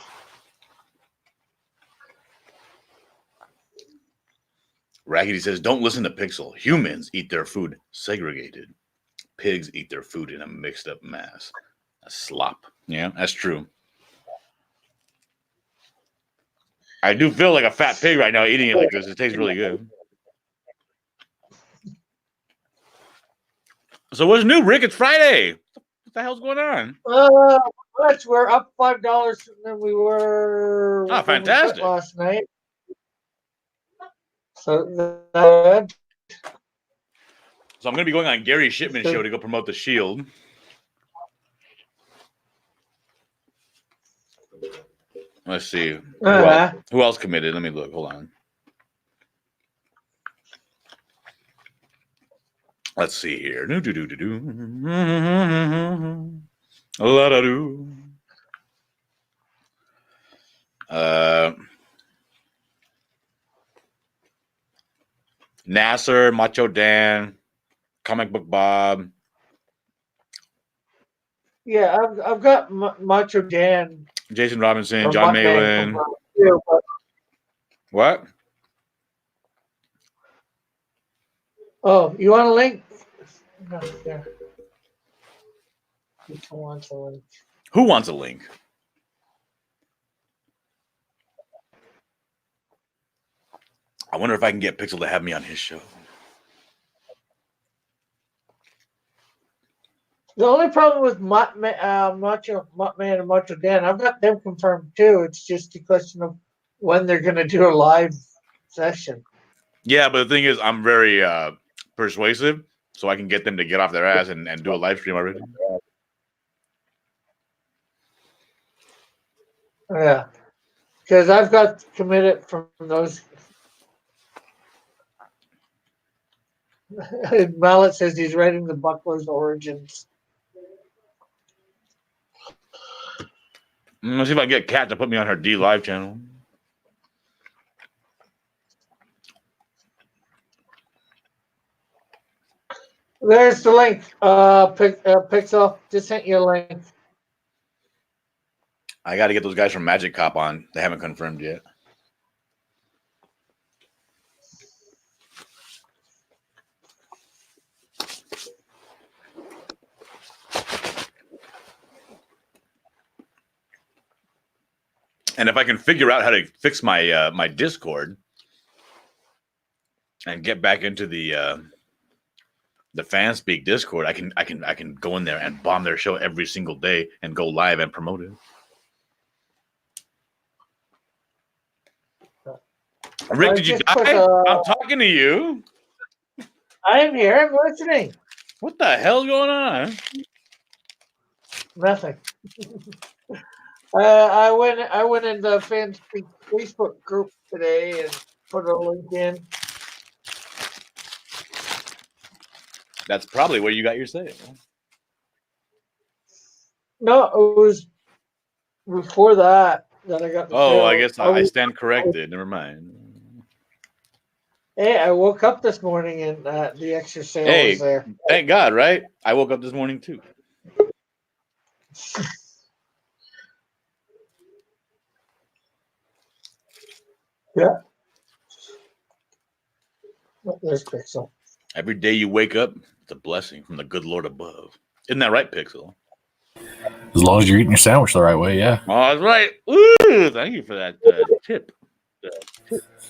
Raggedy says, don't listen to Pixel. Humans eat their food segregated. Pigs eat their food in a mixed up mass. A slop. Yeah, that's true. I do feel like a fat pig right now eating it like this. It tastes really good. So what's new, Rick? It's Friday. What the hell's going on? We're up $5 than we were fantastic. last night. So that's So I'm going to be going on Gary Shipman's show to go promote the Shield. Let's see. Who else committed? Let me look. Hold on. Let's see here. La-da-doo. Nasser, Macho Dan, Comic Book Bob. Yeah, I've got Macho Dan Jason Robinson, or John Mutt Man Malin. too, but What? oh, you want a link? No, yeah. Who wants a link? Who wants a link? I wonder if I can get Pixel to have me on his show. The only problem with Mutt Man and Macho Dan, I've got them confirmed too. It's just a question of when they're going to do a live session. Yeah, but the thing is, I'm very persuasive, so I can get them to get off their ass and do a live stream already. Yeah, because I've got committed from those. Mallet says he's writing the Buckler's origins. Let's see if I can get Kat to put me on her D Live channel. There's the link. Pixel just sent you a link. I got to get those guys from Magic Cop on. They haven't confirmed yet. And if I can figure out how to fix my my Discord and get back into the Fanspeak Discord, I can go in there and bomb their show every single day and go live and promote it. Rick, did you die? I'm talking to you. I am here. I'm listening. What the hell's going on? Nothing. I went in the Fanspeak Facebook group today and put a link in. That's probably where you got your save. No, it was before that I got the Oh, sale. I guess I stand corrected. Never mind. Hey, I woke up this morning and the extra sale was there. Thank God, right? I woke up this morning too. Yeah. Oh, there's Pixel. Every day you wake up, it's a blessing from the good Lord above. Isn't that right, Pixel? As long as you're eating your sandwich the right way, yeah. Oh, that's right. Ooh, thank you for that tip.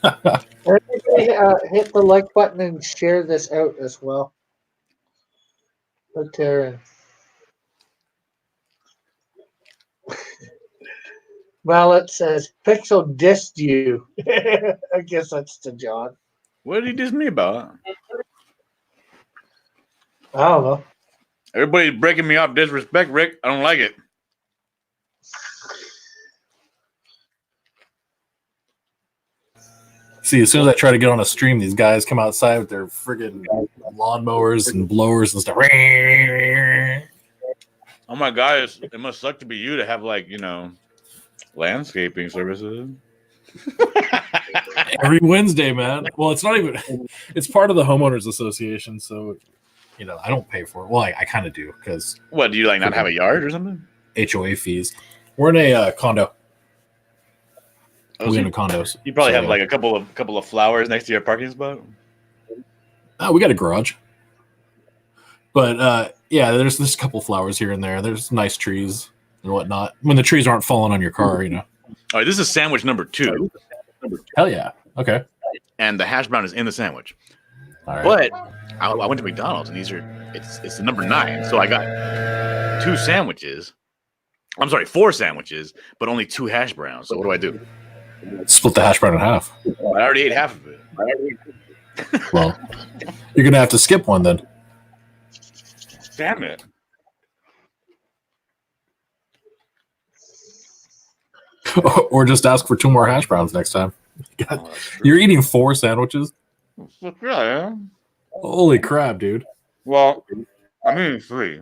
Everybody, hit the like button and share this out as well. Put there. Mallet says Pixel dissed you. I guess that's to John. What did he diss me about? I don't know. Everybody's breaking me off disrespect, Rick. I don't like it. See, as soon as I try to get on a stream, these guys come outside with their friggin' lawnmowers and blowers and stuff. Oh my God, it must suck to be you to have landscaping services. Every Wednesday, man. Well, it's not even. It's part of the homeowners association, so I don't pay for it. Well, I kind of do because. What do you not have a yard or something? HOA fees. We're in a condo. We're in a condo. You probably have a couple of flowers next to your parking spot. We got a garage, but yeah, there's a couple flowers here and there. There's nice trees and whatnot. When the trees aren't falling on your car, All right, this is sandwich number 2. Hell yeah. Okay. And the hash brown is in the sandwich. All right. But I went to McDonald's and it's the number 9. So I got 2 sandwiches. I'm sorry, 4 sandwiches, but only 2 hash browns. So what do I do? Split the hash brown in half. I already ate half of it. Well, you're gonna have to skip one then. Damn it. Or just ask for 2 more hash browns next time. You're eating 4 sandwiches? Yeah, I am. Holy crap, dude. Well, I'm eating 3.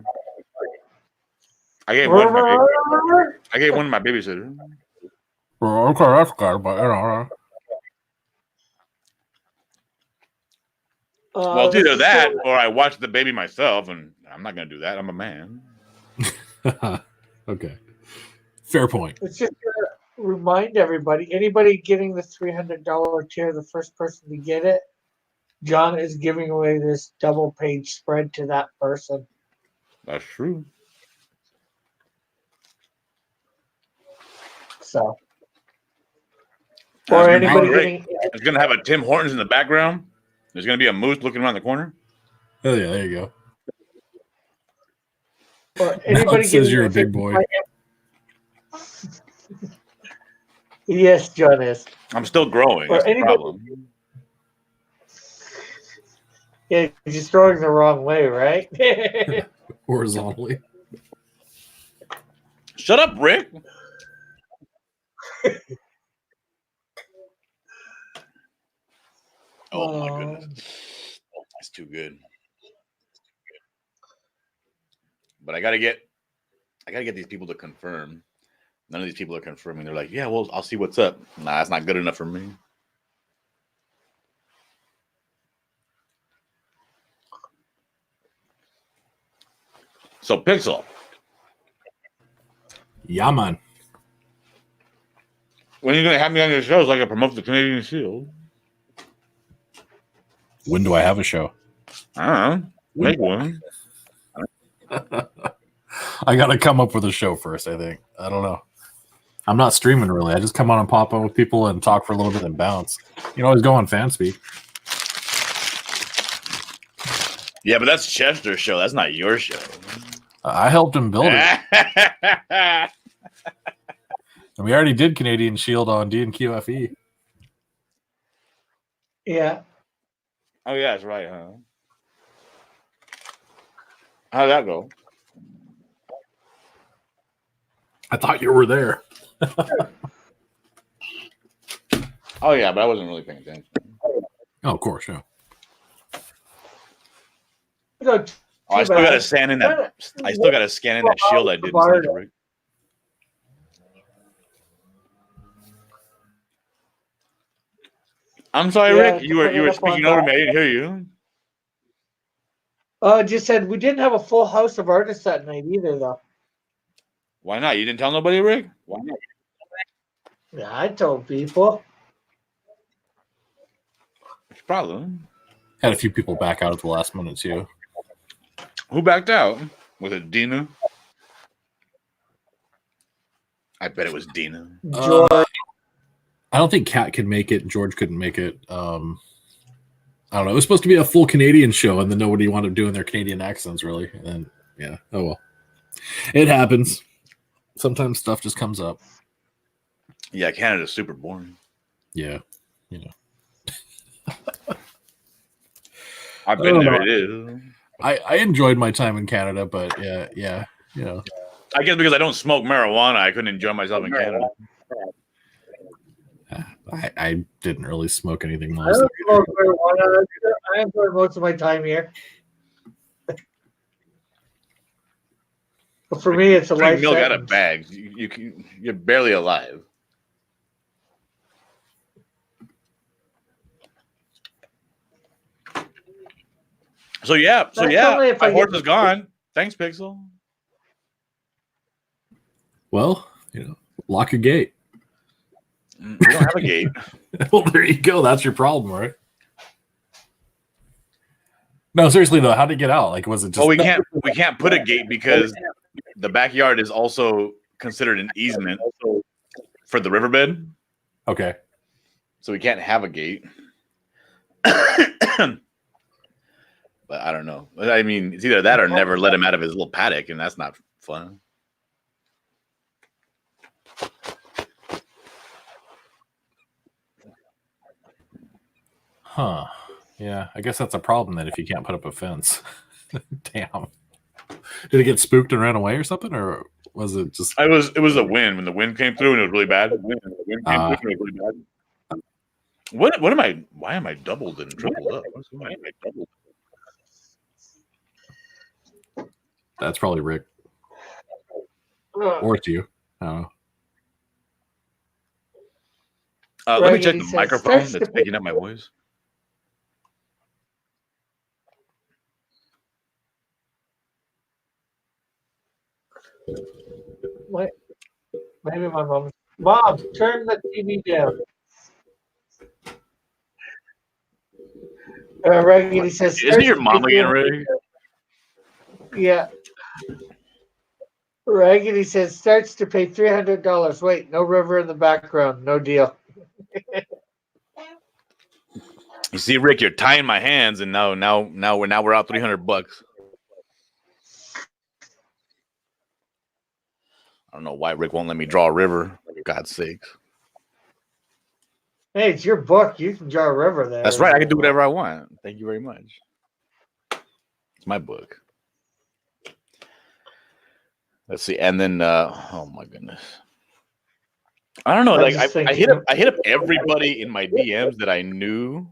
I gave one to my babysitter. Well, okay, that's good, but Well, it's this either is that gonna- or I watch the baby myself, and I'm not going to do that. I'm a man. Okay. Fair point. It's just to remind everybody, anybody getting the $300 tier, the first person to get it, John is giving away this double page spread to that person. That's true. So, That's or gonna be anybody great. getting It's going to have a Tim Hortons in the background. There's going to be a moose looking around the corner. Oh yeah, there you go. or Now anybody it says getting you're a big boy. Yes, John is. I'm still growing. Or That's the anybody- problem. Yeah, you're just throwing the wrong way, right? Horizontally. Shut up, Rick. Oh my goodness. That's too good. But I gotta get these people to confirm. None of these people are confirming. They're like, yeah, well, I'll see what's up. Nah, that's not good enough for me. So Pixel, Yeah, man. when are you gonna have me on your show so I can promote the Canadian Shield? When do I have a show? I don't know. Make one. I gotta come up with a show first, I think. I don't know. I'm not streaming really. I just come on and pop on with people and talk for a little bit and bounce. You can always go on Fanspeak. Yeah, but that's Chester's show. That's not your show. I helped him build it. And we already did Canadian Shield on D&QFE. Yeah. Oh yeah, that's right, huh? How'd that go? I thought you were there. Oh yeah, but I wasn't really paying attention. Oh, of course, yeah. No, Oh, I still got to scan in that. I still got to scan in that shield I did. and send it to Rick. I'm sorry, Yeah, Rick. You were speaking over me. I didn't hear you. Just said we didn't have a full house of artists that night either, though. Why not? You didn't tell nobody, Rick? Why not? Yeah, I told people. What's the problem? Had a few people back out at the last minute, too. Who backed out? Was it Dina? I bet it was Dina. George, I don't think Kat could make it. George couldn't make it. I don't know. It was supposed to be a full Canadian show, and then nobody wanted doing their Canadian accents, really. And then, yeah. Oh, well. It happens. Sometimes stuff just comes up. Yeah, Canada's super boring. Yeah. You know. I've been there. It is. I enjoyed my time in Canada, but yeah. You know. I guess because I don't smoke marijuana, I couldn't enjoy myself in Canada. I didn't really smoke anything I else. don't smoke marijuana. I enjoy most of my time here. But for me, it's a Drink life milk out of sentence. bags. You're barely alive. So That's only if my I horse get- is gone. Thanks, Pixel. Well, lock a gate. We don't have a gate. Well, there you go. That's your problem, right? No, seriously though, how did it get out? Like, was it just? Well, we can't put a gate because the backyard is also considered an easement for the riverbed, Okay. so we can't have a gate. But I don't know. I mean, it's either that or never let him out of his little paddock, and that's not fun. Huh. Yeah, I guess that's a problem then if you can't put up a fence. Damn. Did it get spooked and ran away or something, or was it just? It was the wind. When the wind came through and it was really bad. What am I? Why am I doubled and tripled up? Why am I doubled? That's probably Rick Ugh. or it's you. I don't know. Let me Right, check he the says, microphone "Search that's the- picking up my voice. Wait, maybe my mom. Mom, turn the TV down. Raggedy says, Isn't it your "Starts mom to again, pay Ray? Yeah. Raggedy says, starts to pay $300. Wait, no river in the background. No deal. You see, Rick, you're tying my hands, and now we're out $300. I don't know why Rick won't let me draw a river. For God's sakes. Hey, it's your book. You can draw a river there. That's right. I can do whatever I want. Thank you very much. It's my book. Let's see, and then oh my goodness, I don't know. I'm Like just I thinking. hit up everybody in my DMs that I knew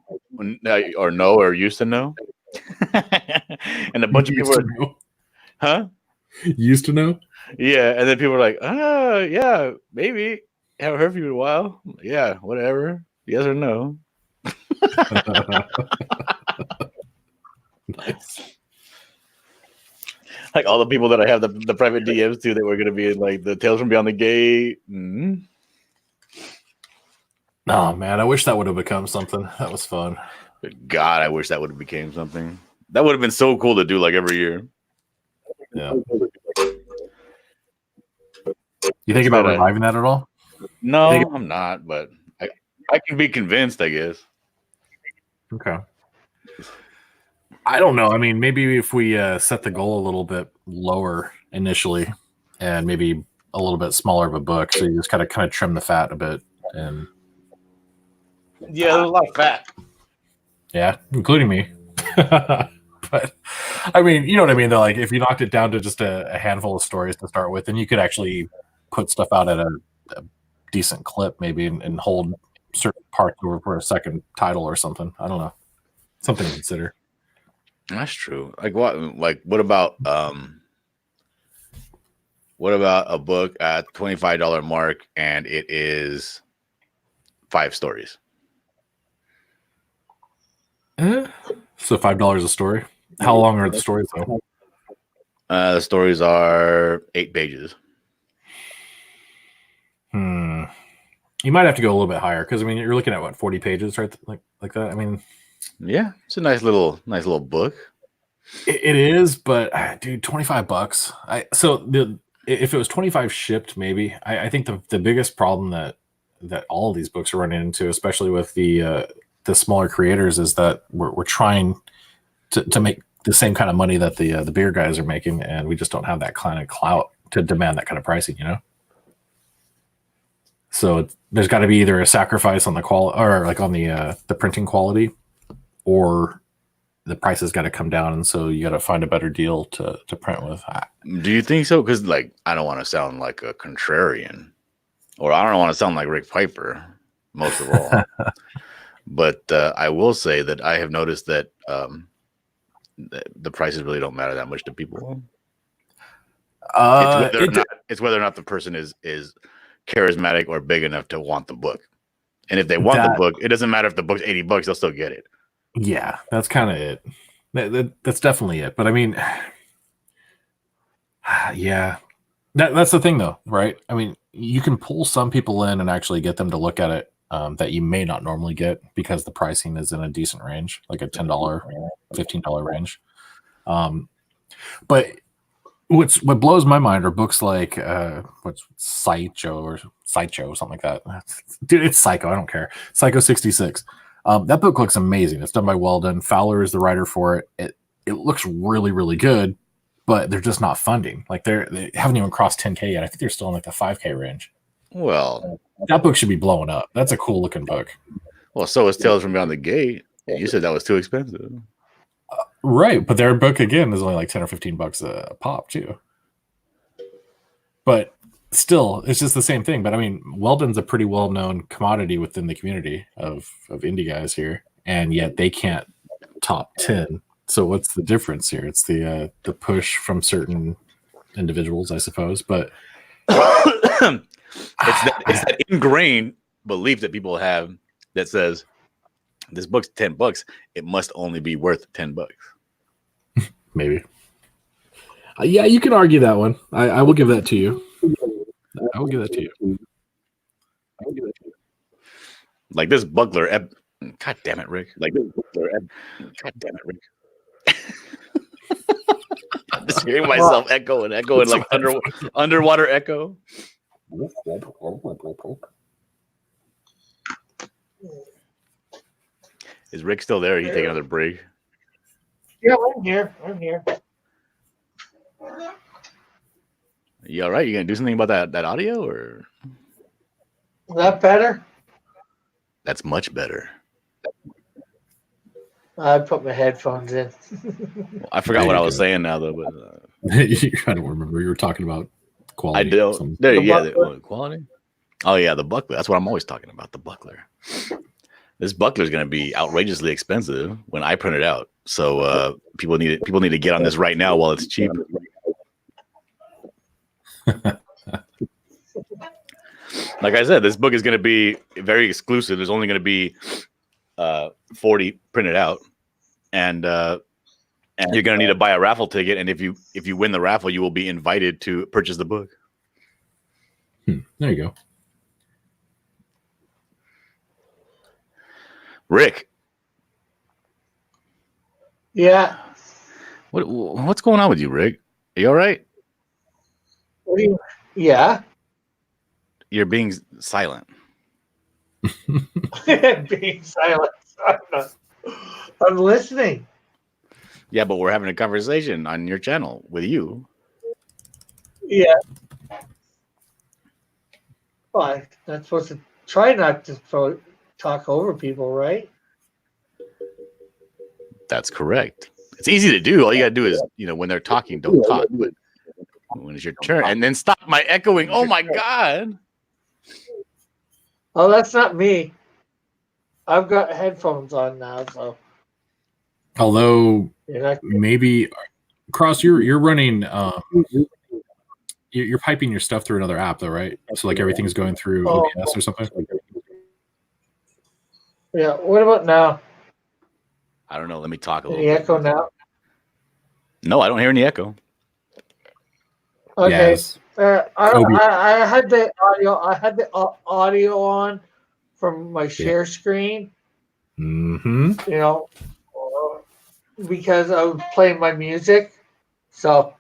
or know or used to know, and a bunch of people, huh? Used to know. Yeah, and then people were like, yeah, maybe. Haven't heard from you in a while. Yeah, whatever. Yes or no. Nice. Like all the people that I have the private DMs to that were going to be in like the Tales from Beyond the Gate. Mm-hmm. Oh man, I wish that would have become something. That was fun. God, I wish that would have became something. That would have been so cool to do like every year. Yeah. You think about reviving that at all? No, I'm not, but I can be convinced, I guess. Okay. I don't know. I mean, maybe if we set the goal a little bit lower initially, and maybe a little bit smaller of a book, so you just kind of trim the fat a bit, and yeah, there's a lot of fat. Yeah, including me. But I mean, you know what I mean. Though, like if you knocked it down to just a handful of stories to start with, then you could actually put stuff out at a decent clip, maybe, and hold certain parts over for a second title or something. I don't know, something to consider. That's true. Like what? Like what about a book at $25 mark and it is 5 stories? So $5 a story. How long are the stories though? The stories are 8 pages. You might have to go a little bit higher because I mean you're looking at what 40 pages, right? Like that. I mean, yeah, it's a nice little book. It is, but dude, $25. If it was 25 shipped, maybe. I think the biggest problem that all of these books are running into, especially with the smaller creators, is that we're trying to make the same kind of money that the bigger guys are making, and we just don't have that kind of clout to demand that kind of pricing, you know. So there's got to be either a sacrifice on the quality, or like on the printing quality, or the price has got to come down, and so you got to find a better deal to print with. Do you think so? Because like I don't want to sound like a contrarian, or I don't want to sound like Rick Piper, most of all. But I will say that I have noticed that the prices really don't matter that much to people. It's whether or not the person is charismatic or big enough to want the book. And if they want the book, it doesn't matter if the book's $80; they'll still get it. Yeah, that's kind of it. That's definitely it. But I mean, yeah, that's the thing, though, right? I mean, you can pull some people in and actually get them to look at it that you may not normally get because the pricing is in a decent range, like a $10, $15 range. But what blows my mind are books like what's Sideshow or something like that. Dude, it's Psycho. I don't care. Psycho 66. That book looks amazing. It's done by Weldon. Fowler is the writer for it. It looks really, really good, but they're just not funding. Like they haven't even crossed 10K yet. I think they're still in like the 5K range. Well, that book should be blowing up. That's a cool looking book. Well, so is Tales from Beyond the Gate. You said that was too expensive. Right, but their book again is only like $10 or $15 a pop too. But still, it's just the same thing. But I mean, Weldon's a pretty well-known commodity within the community of indie guys here, and yet they can't top 10. So what's the difference here? It's the push from certain individuals, I suppose. But it's that ingrained belief that people have that says this book's $10. It must only be worth $10. Maybe. Yeah, you can argue that one. I will give that to you. I will give that to you. Like this Buckler. God damn it, Rick. Like this Buckler. God damn it, Rick. I'm just hearing myself echoing like underwater echo. Is Rick still there? Or he taking another break? Yeah, I'm here. You all right? You gonna do something about that audio, or Is that better? that's much better? I put my headphones in. I forgot There what you I was go. saying now, though. But I don't remember. You were talking about I quality. don't. There, The yeah, Buckler? quality. Oh yeah, the Buckler. That's what I'm always talking about. The Buckler. This Buckler is going to be outrageously expensive when I print it out. So people need to get on this right now while it's cheap. Like I said, this book is going to be very exclusive. There's only going to be 40 printed out, and you're going to need to buy a raffle ticket. And if you win the raffle, you will be invited to purchase the book. There you go. Rick, Yeah. what's going on with you, Rick? Are you all right? What do you? Yeah. You're being silent. Being silent. I'm listening. Yeah, but we're having a conversation on your channel with you. Yeah. Well, I'm not supposed to try not to talk over people, right? That's correct. It's easy to do. All you got to do is, when they're talking, don't talk. But when it's your turn, and then stop my echoing. Oh my God. Oh, that's not me. I've got headphones on now, so Although you're not. maybe Cross, you're running. You're piping your stuff through another app, though, right? So like everything's going through Oh. OBS or something. Yeah. What about now? I don't know. Let me talk a little Any bit. echo now? No, I don't hear any echo. Okay. Yes. I had the audio. I had the audio on from my share screen. Mm-hmm. Because I was playing my music. So,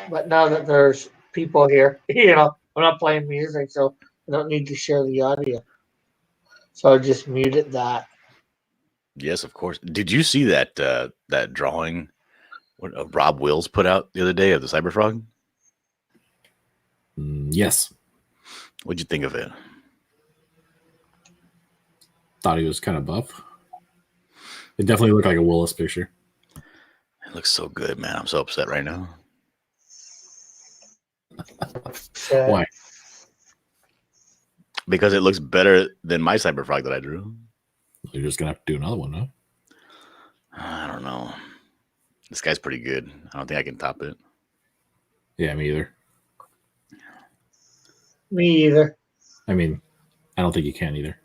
but now that there's people here, I'm not playing music, so I don't need to share the audio. So I just muted that. Yes, of course. Did you see that that drawing what Rob Wills put out the other day of the Cyberfrog? Yes. What'd you think of it? Thought he was kind of buff. It definitely looked like a Willis picture. It looks so good, man. I'm so upset right now. Why? Because it looks better than my Cyberfrog that I drew. You're just gonna have to do another one, huh? I don't know. This guy's pretty good. I don't think I can top it. Yeah, me either. Me either. I mean, I don't think you can either.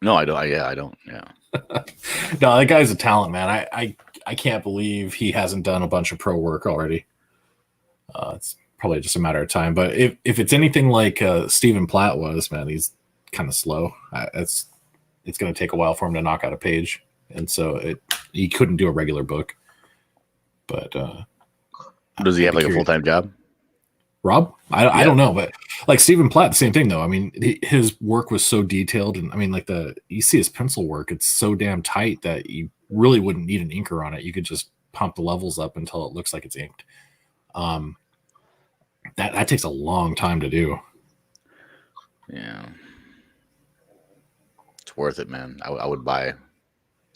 No, I don't. I don't. Yeah. No, that guy's a talent, man. I can't believe he hasn't done a bunch of pro work already. It's probably just a matter of time. But if it's anything like Stephen Platt was, man, he's kind of slow. It's going to take a while for him to knock out a page, and so he couldn't do a regular book. But Does he have like a full-time job? Rob? I don't know, but like Stephen Platt, the same thing though. I mean, his work was so detailed, and I mean, like you see his pencil work, it's so damn tight that you really wouldn't need an inker on it. You could just pump the levels up until it looks like it's inked. That takes a long time to do. Yeah, it's worth it, man. I would buy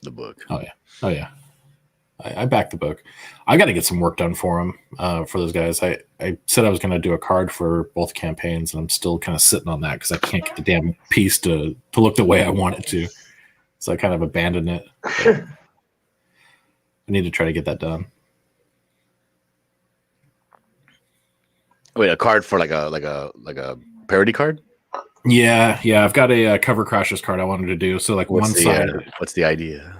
the book. Oh yeah. I backed the book. I got to get some work done for him, for those guys. I said I was going to do a card for both campaigns, and I'm still kind of sitting on that because I can't get the damn piece to look the way I want it to. So I kind of abandoned it. I need to try to get that done. Wait, a card for like a parody card? Yeah. I've got a cover crashes card I wanted to do. So like one side. What's the idea?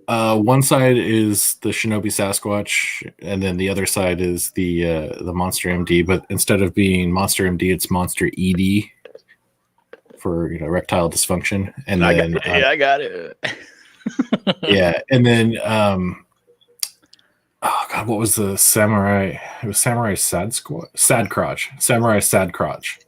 One side is the Shinobi Sasquatch, and then the other side is the Monster MD. But instead of being Monster MD, it's Monster ED for erectile dysfunction. And then I got it. yeah, and then oh god, what was the samurai? It was Samurai Sad Crotch. Samurai Sad Crotch.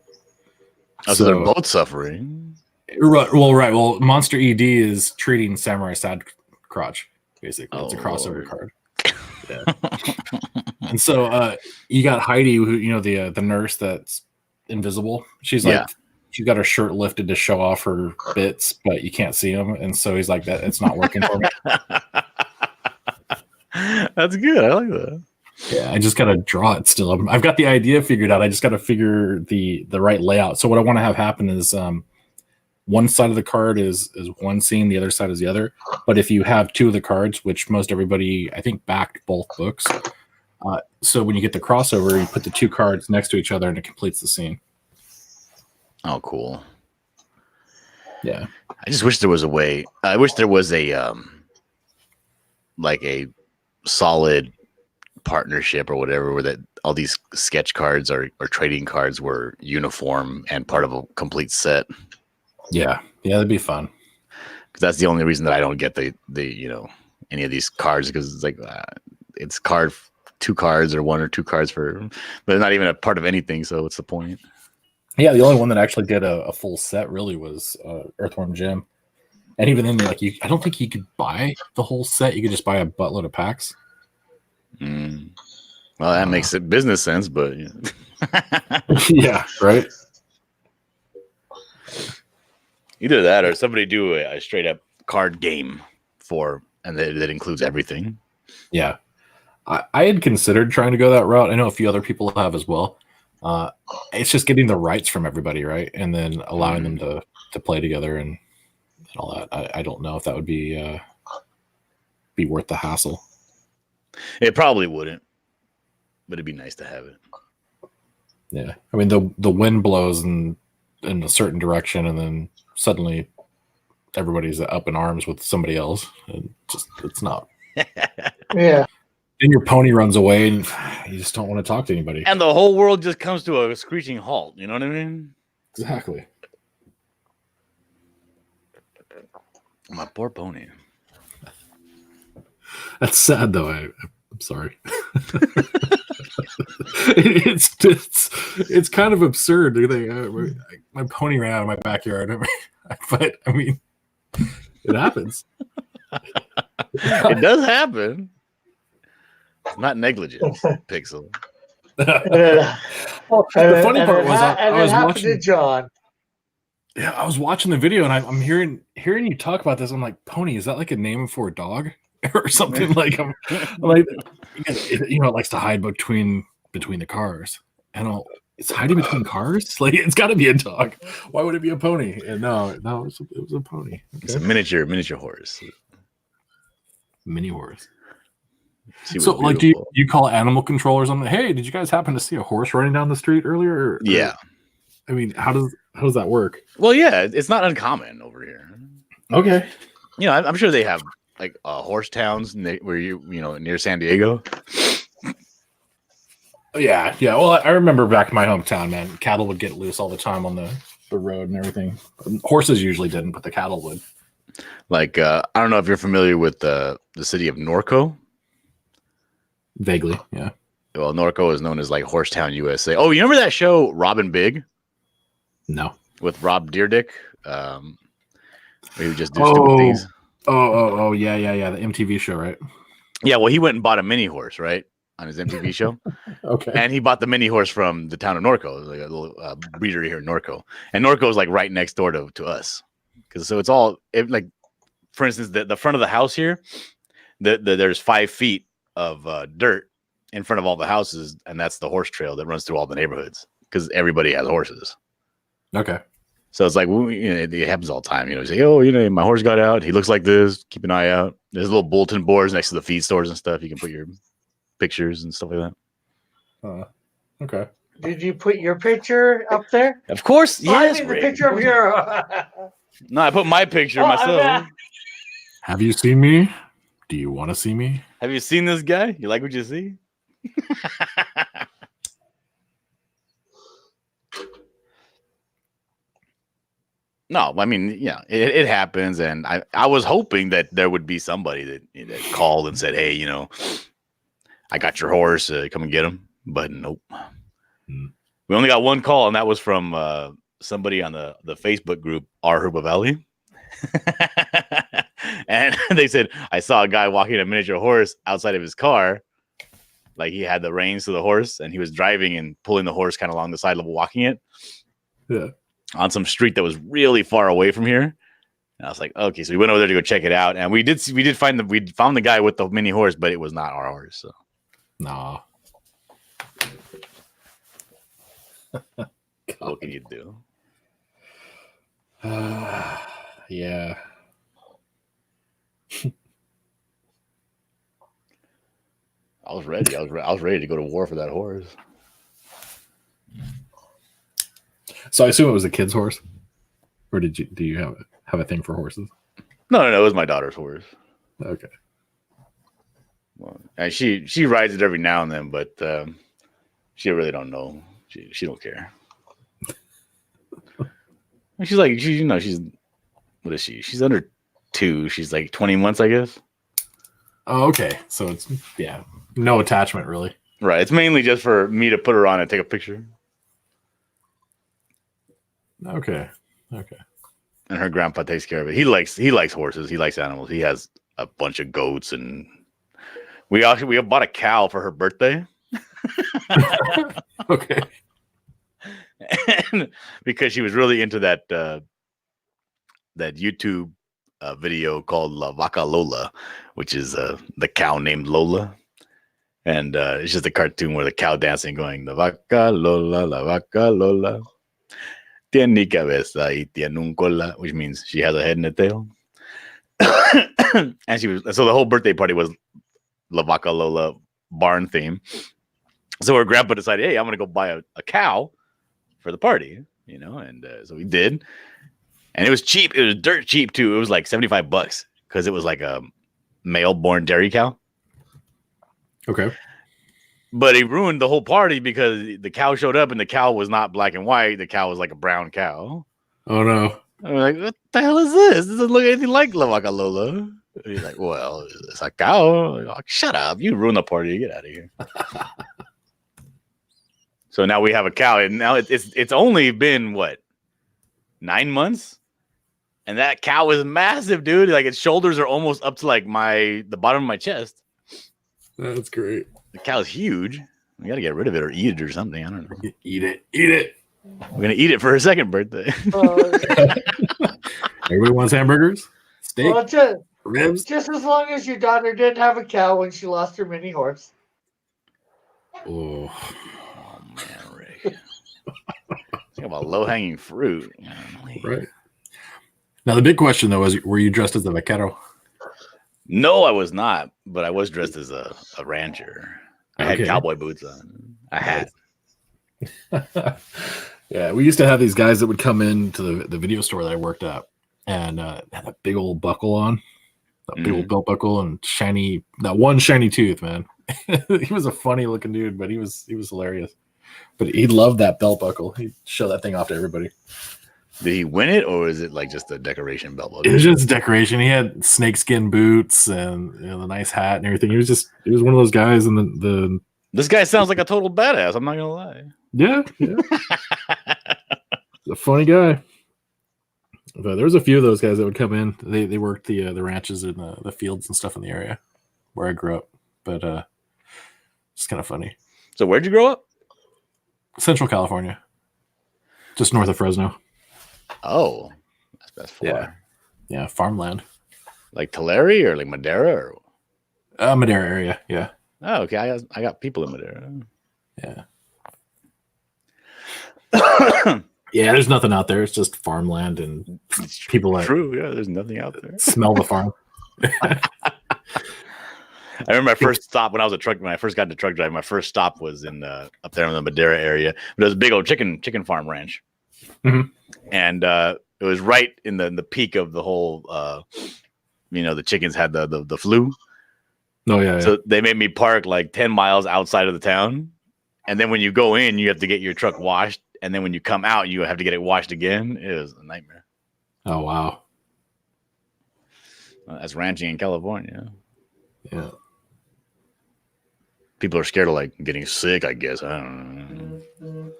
Oh, so they're both suffering. Right. Well, Monster ED is treating Samurai Sad Crotch. Basically, it's a crossover card. Yeah. And so you got Heidi, who the nurse that's invisible. She's like, she's got her shirt lifted to show off her bits, but you can't see them, and so he's like, that it's not working for me. That's good. I like that. Yeah, I just gotta draw it still. I've got the idea figured out. I just gotta figure the right layout. So what I want to have happen is one side of the card is one scene, the other side is the other. But if you have two of the cards, which most everybody I think backed both books, so when you get the crossover, you put the two cards next to each other and it completes the scene. Oh, cool. Yeah. I just wish there was a way. I wish there was a like a solid partnership or whatever, where that all these sketch cards or trading cards were uniform and part of a complete set. Yeah, that'd be fun. Because that's the only reason that I don't get the any of these cards, because it's like it's two cards or one or two cards but they're not even a part of anything. So what's the point? Yeah, the only one that actually did a full set really was Earthworm Jim, and even then, I don't think you could buy the whole set. You could just buy a buttload of packs. Well, that makes it business sense, but yeah, right. Either that or somebody do a straight up card game that includes everything. Yeah. I had considered trying to go that route. I know a few other people have as well. It's just getting the rights from everybody, right? And then allowing them to play together and all that. I don't know if that would be worth the hassle. It probably wouldn't, but it'd be nice to have it. Yeah. I mean, the wind blows in a certain direction, and then suddenly everybody's up in arms with somebody else. And it's not. Yeah. Then your pony runs away, and you just don't want to talk to anybody. And the whole world just comes to a screeching halt. You know what I mean? Exactly. My poor pony. That's sad, though. I'm sorry. it's kind of absurd. My pony ran out of my backyard, but I mean, it happens. It does happen. It's not negligence, Pixel. The funny part was I was watching to John. Yeah, I was watching the video, and I'm hearing you talk about this. I'm like, pony, is that like a name for a dog or something? Like, I'm like, it likes to hide between the cars. And it's hiding between cars. Like, it's got to be a dog. Why would it be a pony? And no, it was a pony. Okay. It's a miniature horse. Mini horse. So, like, do you call animal control or something? Hey, did you guys happen to see a horse running down the street earlier? Yeah. I mean, how does that work? Well, yeah, it's not uncommon over here. Okay. I'm sure they have like horse towns where near San Diego. Yeah. Well, I remember back in my hometown, man, cattle would get loose all the time on the road and everything. Horses usually didn't, but the cattle would. Like, I don't know if you're familiar with the city of Norco. Vaguely, yeah. Well, Norco is known as like Horsetown, USA. Oh, you remember that show Robin Big? No. With Rob Dyrdek? Where he would just do stupid things. Oh, yeah. The MTV show, right? Yeah, well, he went and bought a mini horse, right? On his MTV show. Okay. And he bought the mini horse from the town of Norco, like a little breeder here in Norco. And Norco is like right next door to us. So it's all like, for instance, the front of the house here, there's 5 feet of dirt in front of all the houses, and that's the horse trail that runs through all the neighborhoods because everybody has horses. Okay. So it's like, it happens all the time. You say, my horse got out. He looks like this. Keep an eye out. There's little bulletin boards next to the feed stores and stuff. You can put your pictures and stuff like that. Okay. Did you put your picture up there? Of course, yes. I mean, the picture of your. No, I put my picture myself. Have you seen me? Do you want to see me? Have you seen this guy? You like what you see? No, I mean, yeah, it happens, and I was hoping that there would be somebody that called and said, "Hey, I got your horse. Come and get him." But nope. We only got one call, and that was from somebody on the Facebook group, Our Herba Valley. And they said, I saw a guy walking a miniature horse outside of his car. Like he had the reins to the horse, and he was driving and pulling the horse kind of along the side of walking it. Yeah. On some street that was really far away from here. And I was like, okay, so we went over there to go check it out. And we found the guy with the mini horse, but it was not our horse. So Nah. what can you do? Yeah. I was ready. I was ready to go to war for that horse. So I assume it was a kid's horse, or do you have a thing for horses? No, it was my daughter's horse. Okay. Well, and she rides it every now and then, but she really don't know. She don't care. She's like she's what is she? She's under 2. She's like 20 months, I guess. Oh, okay. So it's no attachment really. Right. It's mainly just for me to put her on and take a picture. Okay. And her grandpa takes care of it. He likes horses. He likes animals. He has a bunch of goats, and we bought a cow for her birthday. Okay. And because she was really into that YouTube video called La Vaca Lola, which is the cow named Lola. And it's just a cartoon where the cow dancing going, La Vaca Lola. Tiene cabeza y tiene un cola, which means she has a head and a tail. And so the whole birthday party was La Vaca Lola barn theme. So her grandpa decided, hey, I'm going to go buy a cow for the party, and so we did. And it was cheap. It was dirt cheap too. It was like $75 because it was like a male born dairy cow. Okay. But he ruined the whole party because the cow showed up and the cow was not black and white. The cow was like a brown cow. Oh no. I'm like, what the hell is this? This doesn't look anything like La Vaca Lola. And he's like, well, it's a cow. Like, shut up. You ruined the party. Get out of here. So now we have a cow, and now it's only been 9 months? And that cow is massive, dude. Like its shoulders are almost up to like the bottom of my chest. That's great. The cow's huge. We got to get rid of it or eat it or something. I don't know. Eat it. We're gonna eat it for her second birthday. Everybody wants hamburgers, steak, Well, ribs. just as long as your daughter didn't have a cow when she lost her mini horse. Oh. Oh man, Rick. Talk about low hanging fruit. Right. Now the big question though is, were you dressed as a vaquero? No, I was not, but I was dressed as a rancher. I had cowboy boots on. A hat. Yeah, we used to have these guys that would come into the video store that I worked at and had a big old buckle on, a big old belt buckle and that one shiny tooth, man. He was a funny looking dude, but he was hilarious. But he loved that belt buckle. He'd show that thing off to everybody. Did he win it, or is it like just a decoration belt buckle? It was just decoration. He had snakeskin boots and the nice hat and everything. He was one of those guys, and This guy sounds like a total badass. I'm not gonna lie. Yeah. A funny guy. But there was a few of those guys that would come in. They worked the ranches and the fields and stuff in the area where I grew up. But it's kind of funny. So where'd you grow up? Central California, just north of Fresno. Oh, that's far. Yeah, farmland. Like Tulare or like Madera or Madera area. Yeah. Oh, okay. I got people in Madera. Yeah. Yeah, there's nothing out there. It's just farmland and people that True, yeah, there's nothing out there. smell the farm. I remember my first stop when I first got into truck driving, my first stop was in up there in the Madera area. But it was a big old chicken farm ranch. Mhm. And it was right in the peak of the whole the chickens had the flu. Oh yeah. So they made me park like 10 miles outside of the town. And then when you go in, you have to get your truck washed. And then when you come out, you have to get it washed again. It was a nightmare. Oh wow. That's ranching in California. Yeah. People are scared of like getting sick, I guess. I don't know.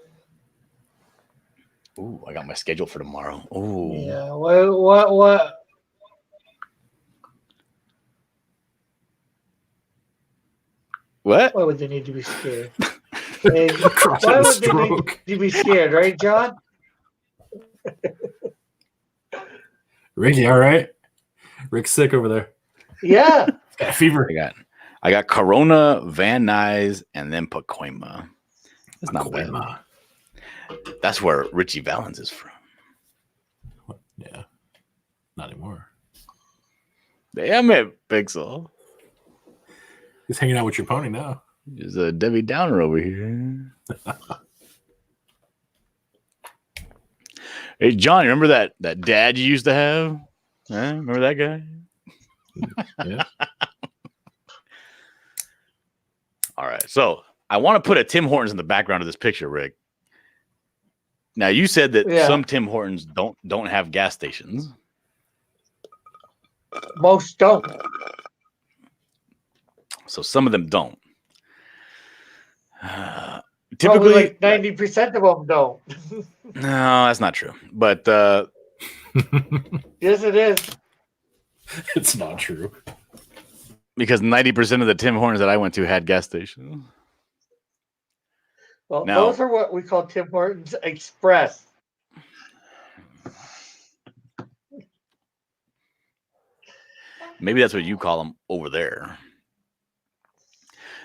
Ooh, I got my schedule for tomorrow. Ooh. Yeah. What? What? Why would they need to be scared? Hey, Cross why had a would they need stroke. to be scared, right, John? Ricky, all right? Rick's sick over there. Yeah. Got a fever. I got Corona, Van Nuys, and then Pacoima. That's not bad. Pacoima. That's where Richie Valens is from. Yeah. Not anymore. Damn it, Pixel. He's hanging out with your pony now. There's a Debbie Downer over here. Hey, John, remember that dad you used to have? Huh? Remember that guy? Yeah. All right. So I want to put a Tim Hortons in the background of this picture, Rick. Now you said that Yeah. some Tim Hortons don't have gas stations. Most don't. So some of them don't. Probably Typically, like 90% of them don't. no, that's not true. But Yes, it is. It's not true. because 90% of the Tim Hortons that I went to had gas stations. Well, Now- those are what we call Tim Hortons Express. Maybe that's what you call them over there.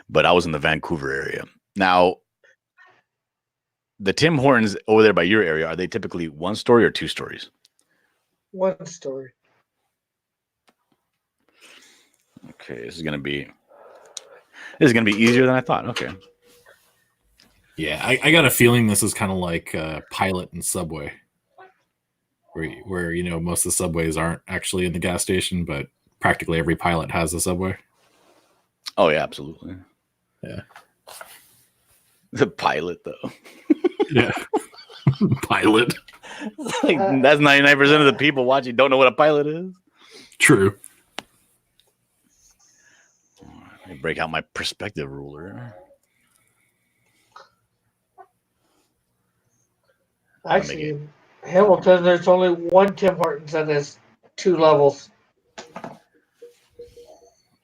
But I was in the Vancouver area. Now, the Tim Hortons over there by your area, are they typically one story or two stories? One story. Okay, this is gonna be easier than I thought. Okay. Yeah, I got a feeling this is kind of like Pilot and Subway, where you know most of the subways aren't actually in the gas station, but practically every Pilot has a Subway. Oh yeah, absolutely. Yeah. The Pilot though. Yeah, Pilot. Like, that's 99% of the people watching don't know what a pilot is. True. Let me break out my perspective ruler. Actually, in Hamilton, there's only one Tim Hortons that has 2 levels.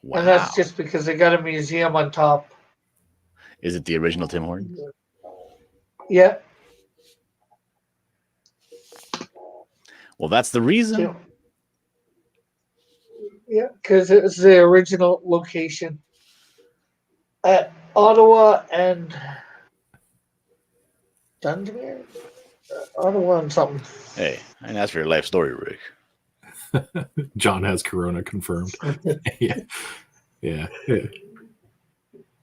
Wow. And that's just because they got a museum on top. Is it the original Tim Hortons? Yeah. Well, that's the reason. Yeah, because it was the original location at Ottawa and Dundermere? Ottawa and something. Hey, and that's for your life story, Rick. John has Corona confirmed. Yeah. Yeah.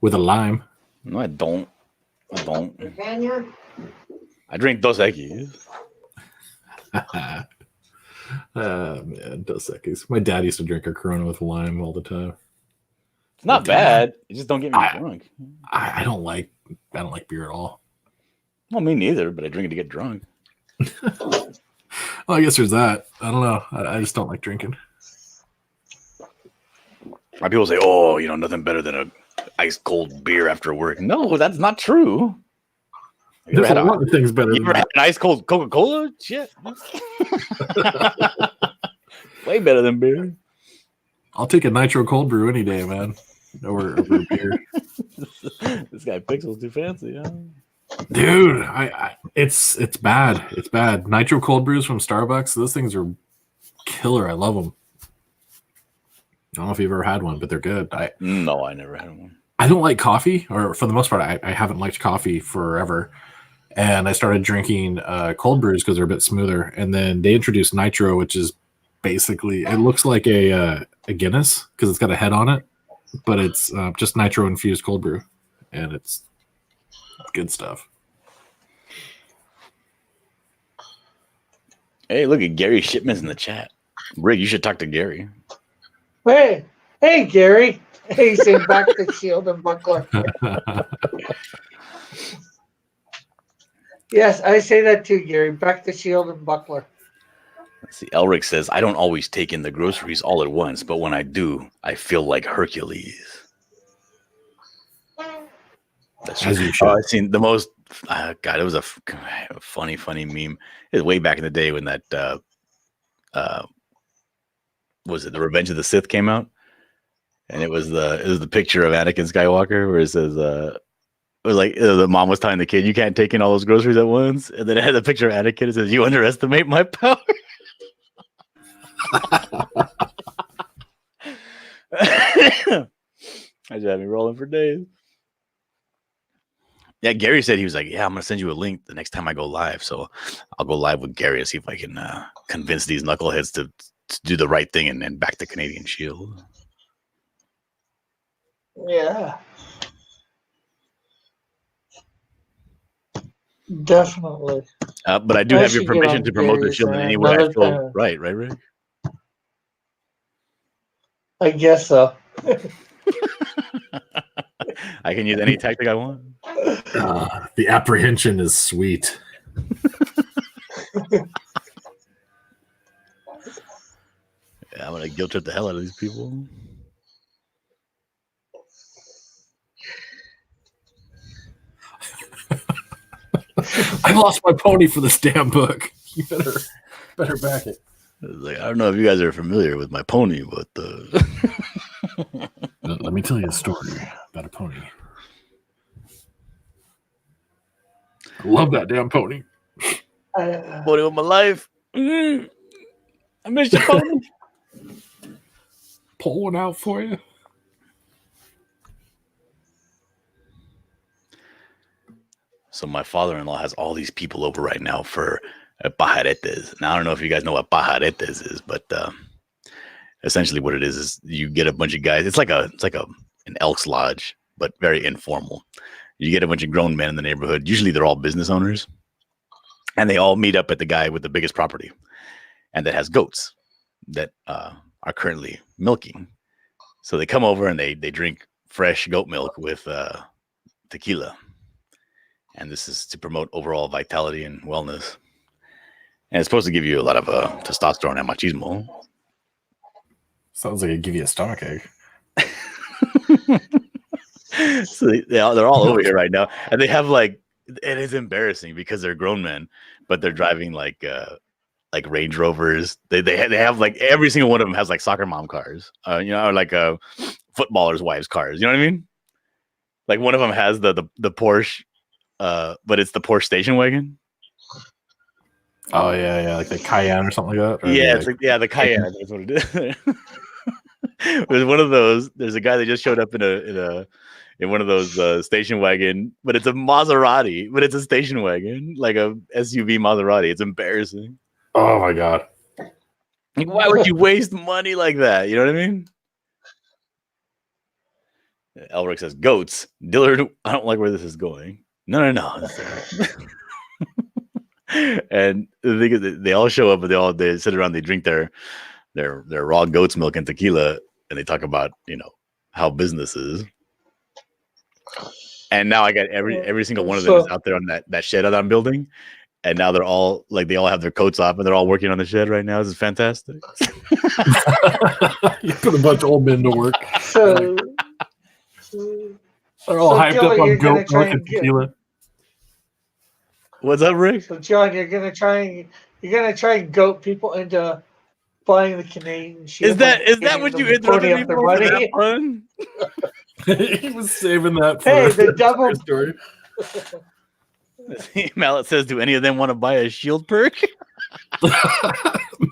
With a lime. No, I don't. I drink Dos Equis. Man, Dos Equis. My dad used to drink a Corona with lime all the time. It's not bad. It just don't get me drunk. I don't like beer at all. Well, me neither, but I drink it to get drunk. Well, I guess there's that. I don't know. I just don't like drinking. My people say, "Oh, nothing better than a ice cold beer after work." No, that's not true. Have you There's ever a had lot of things better you than ever had that. an ice cold Coca-Cola? Shit. Way better than beer. I'll take a nitro cold brew any day, man. Over beer. This guy Pixel's too fancy, huh? Dude, it's bad. It's bad. Nitro cold brews from Starbucks, those things are killer. I love them. I don't know if you've ever had one, but they're good. No, I never had one. I don't like coffee, or for the most part, I haven't liked coffee forever. And I started drinking cold brews because they're a bit smoother. And then they introduced nitro, which is basically, it looks like a Guinness because it's got a head on it, but it's just nitro infused cold brew, and it's good stuff. Hey, look at Gary Shipman's in the chat. Rick, you should talk to Gary. Hey, Gary. He's saying back the shield and buckler. Yes, I say that too, Gary. Back the shield and buckler. Let's see, Elric says, I don't always take in the groceries all at once, but when I do, I feel like Hercules. That's true. As you should. I've seen the most. God, it was a funny meme. It was way back in the day when that was it the Revenge of the Sith came out, and it was the picture of Anakin Skywalker where it says it was like the mom was telling the kid, "You can't take in all those groceries at once," and then it had a picture of Anakin. It says, "You underestimate my power." I just had me rolling for days. Yeah, Gary said he was like, "Yeah, I'm gonna send you a link the next time I go live." So I'll go live with Gary and see if I can convince these knuckleheads to do the right thing and back the Canadian Shield. Yeah. Definitely. But I do I have your should get permission on to promote the Gary's, Shield in any way I another feel time. right, Rick? I guess so. I can use any tactic I want. The apprehension is sweet. Yeah, I'm gonna guilt trip the hell out of these people. I lost my pony for this damn book. You better back it. Like, I don't know if you guys are familiar with my pony, but Let me tell you a story about a pony. I love that damn pony. pony of my life. I miss your pony. Pull one out for you. So my father-in-law has all these people over right now for pajaretes. Now I don't know if you guys know what pajaretes is, but essentially what it is you get a bunch of guys. It's like an Elks Lodge, but very informal. You get a bunch of grown men in the neighborhood. Usually they're all business owners, and they all meet up at the guy with the biggest property, and that has goats that are currently milking. So they come over and they drink fresh goat milk with tequila. And this is to promote overall vitality and wellness. And it's supposed to give you a lot of testosterone and machismo. Sounds like it'd give you a stomachache. So they're all over here right now. And they have like, it is embarrassing because they're grown men, but they're driving like Range Rovers. They have like every single one of them has like soccer mom cars, or like footballers' wives' cars. You know what I mean? Like one of them has the Porsche. But it's the Porsche station wagon. Oh yeah, like the Cayenne or something like that. Or Yeah, the Cayenne. That's what it is. There's one of those. There's a guy that just showed up in one of those station wagon, but it's a Maserati, but it's a station wagon, like a SUV Maserati. It's embarrassing. Oh my god! Like, why would you waste money like that? You know what I mean? Elric says goats. Dillard, I don't like where this is going. No. And the thing is, they all show up, but they sit around, they drink their raw goat's milk and tequila, and they talk about how business is. And now I got every single one of them is out there on that shed that I'm building, and now they're all like they all have their coats off and they're all working on the shed right now. This is fantastic. You put a bunch of old men to work. So They're all hyped Joey, up on you're gonna goat try milk and and get- tequila. What's up, Rick? So John, you're gonna try and goat people into buying the Canadian Shield. Is that what you interrupted me for? For that fun? He was saving that for Hey, the double story. Mallet says, "Do any of them want to buy a shield perk?"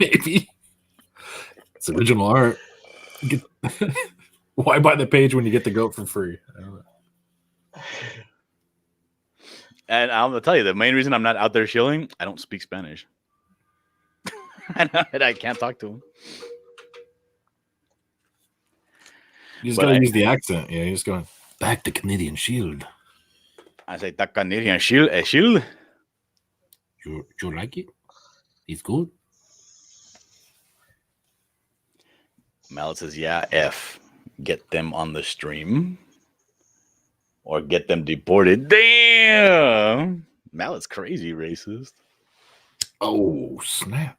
Maybe it's original art. Why buy the page when you get the goat for free? I don't know. And I'm gonna tell you the main reason I'm not out there shilling, I don't speak Spanish. And I can't talk to them. You just gotta use the accent. Yeah, you're just going back the Canadian Shield. I say, "The Canadian Shield, a shield." You like it? It's good. Mallet says, "Yeah, F." get them on the stream or get them deported. Damn, Mallet's crazy racist. Oh snap!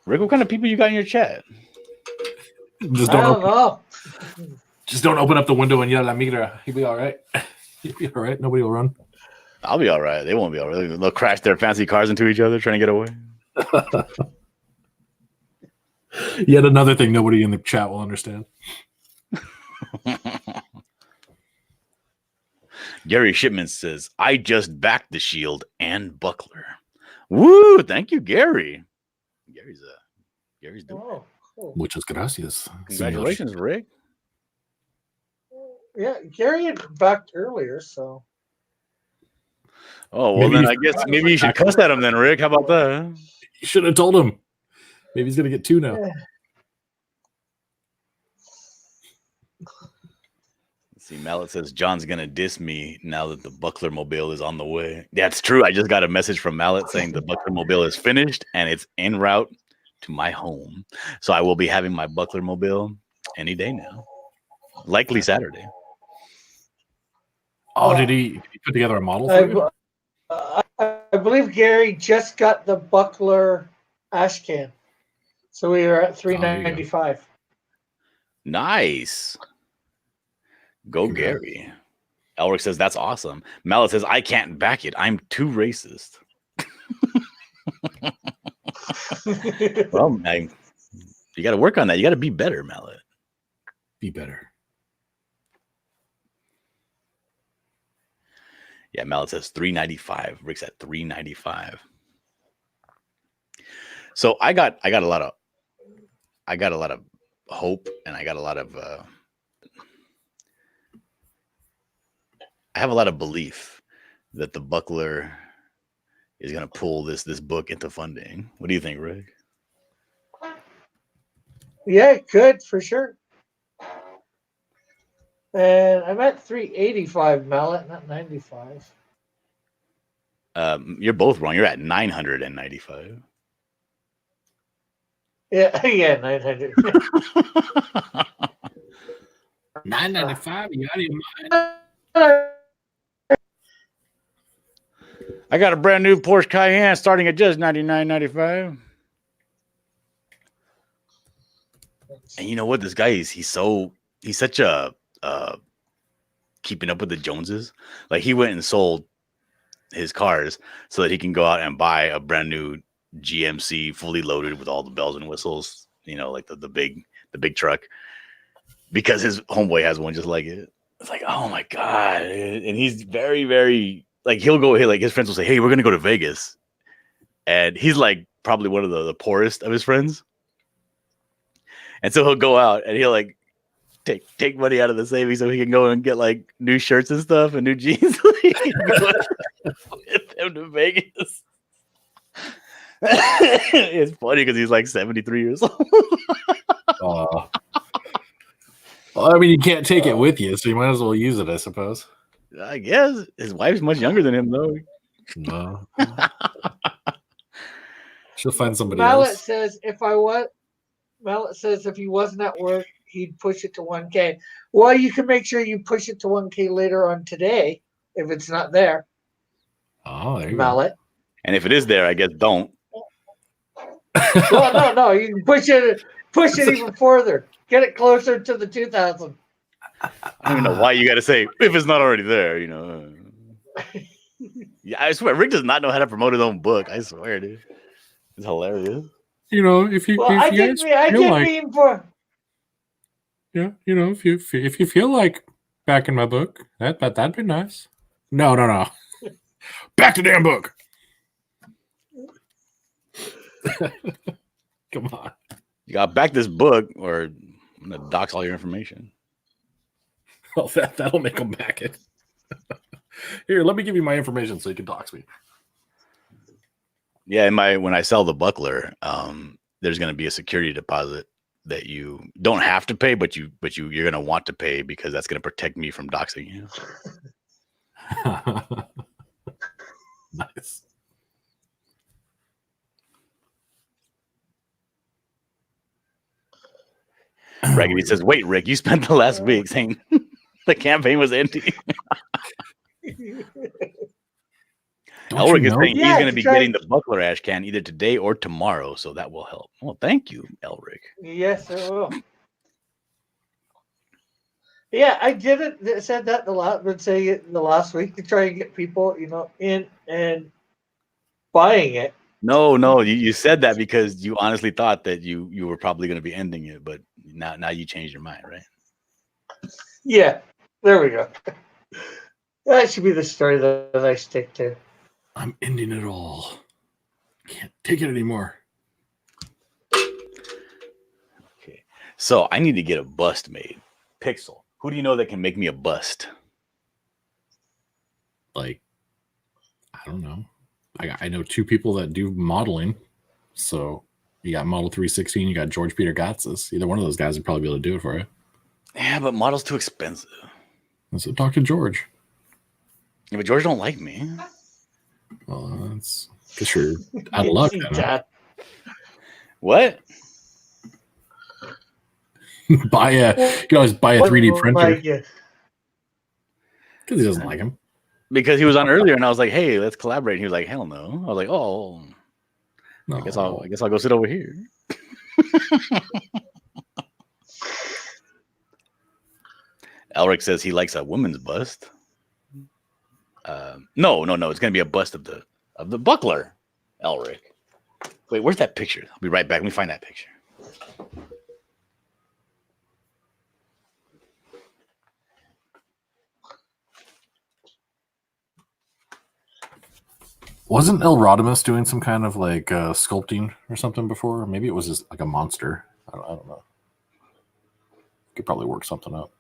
Rick, what kind of people you got in your chat? Just I don't don't know. just don't open up the window and yell at Migra. He'll be all right. He'll be all right. Nobody will run. I'll be all right. They won't be all right. They'll crash their fancy cars into each other trying to get away. Yet another thing nobody in the chat will understand. Gary Shipman says, I just backed the Shield and Buckler. Woo! Thank you, Gary. Gary's doing it. Oh, cool. Muchas gracias. Congratulations, Rick. Yeah, Gary had backed earlier, so. Oh, well, Maybe then I guess maybe you should cuss at him then, Rick. How about that? You should have told him. Maybe he's gonna get 2 now. Let's see, Mallet says John's gonna diss me now that the Buckler Mobile is on the way. That's true. I just got a message from Mallet saying the Buckler Mobile is finished and it's en route to my home. So I will be having my Buckler Mobile any day now. Likely Saturday. Oh, did he put together a model for you? I believe Gary just got the Buckler ash can. So we are at $395. Nice. Go Gary. Elric says that's awesome. Mallet says I can't back it. I'm too racist. Well, you got to work on that. You got to be better, Mallet. Be better. Yeah, Mallet says $395. Rick's at $395. So I got a lot of hope, and I got a lot of I have a lot of belief that the Buckler is going to pull this book into funding. What do you think, Rick? Yeah, it could for sure. And I'm at 385, Mallet, not 95. You're both wrong. You're at 995. Yeah, yeah, 900. 995. You out of your mind? I got a brand new Porsche Cayenne starting at just $99.95. And you know what? This guy is he's such a keeping up with the Joneses. Like he went and sold his cars so that he can go out and buy a brand new GMC fully loaded with all the bells and whistles, you know, like the big truck, because his homeboy has one just like it. It's like, oh my God. And he's very, very like he'll go like his friends will say, hey, we're gonna go to Vegas. And he's like probably one of the poorest of his friends. And so he'll go out and he'll like take money out of the savings so he can go and get like new shirts and stuff and new jeans. With him to Vegas. It's funny because he's like 73 years old. Well, I mean, you can't take it with you, so you might as well use it, I suppose. I guess his wife's much younger than him, though. No. She'll find somebody Mallet else. says Mallet says if he wasn't at work, he'd push it to 1K. Well, you can make sure you push it to 1K later on today if it's not there. Oh, there you Mallet. And if it is there, I guess don't. Well, no, you can push it even further. Get it closer to the 2000. I don't even know why you got to say if it's not already there, you know. Yeah, I swear, Rick does not know how to promote his own book. I swear, dude. It's hilarious. You know, if you, Well, if I you didn't guys mean, I feel didn't like, mean for. yeah, you know, if you feel like backing my book, that'd be nice. No. Back the damn book. Come on. You got to back this book or I'm going to dox all your information. Well, that'll make them back it. Here, let me give you my information so you can dox me. Yeah, when I sell the Buckler, there's going to be a security deposit that you don't have to pay, but you're going to want to pay because that's going to protect me from doxing you. Nice. Raggedy says, "Wait, Rick, you spent the last week saying the campaign was ending." Don't Elric you is know? saying he's Yeah, going to to be try- getting the buckler ash can either today or tomorrow, so that will help. Well, thank you, Elric. Yes, it will. Yeah, I did it. Said that been saying it the last week to try and get people, in and buying it. No, you said that because you honestly thought that you were probably going to be ending it, but now you changed your mind, right? Yeah, there we go. That should be the story that I stick to. I'm ending it all. Can't take it anymore. Okay, so I need to get a bust made. Pixel, who do you know that can make me a bust? Like, I don't know. I know two people that do modeling. So you got Model 316, you got George Peter Gatsis. Either one of those guys would probably be able to do it for you. Yeah, but model's too expensive. So talk to George. Yeah, but George don't like me. Well, that's because you're out of luck. See Then, huh? that. What? You can always buy a 3D printer Like, yeah. because he doesn't like him. Because he was on earlier, and I was like, "Hey, let's collaborate." And he was like, "Hell no!" I was like, "Oh, No. I guess I'll go sit over here." Elric says he likes a woman's bust. No. It's gonna be a bust of the buckler. Elric. Wait, where's that picture? I'll be right back. Let me find that picture. Wasn't El Rodimus doing some kind of like sculpting or something before? Maybe it was just like a monster. I don't know. Could probably work something up.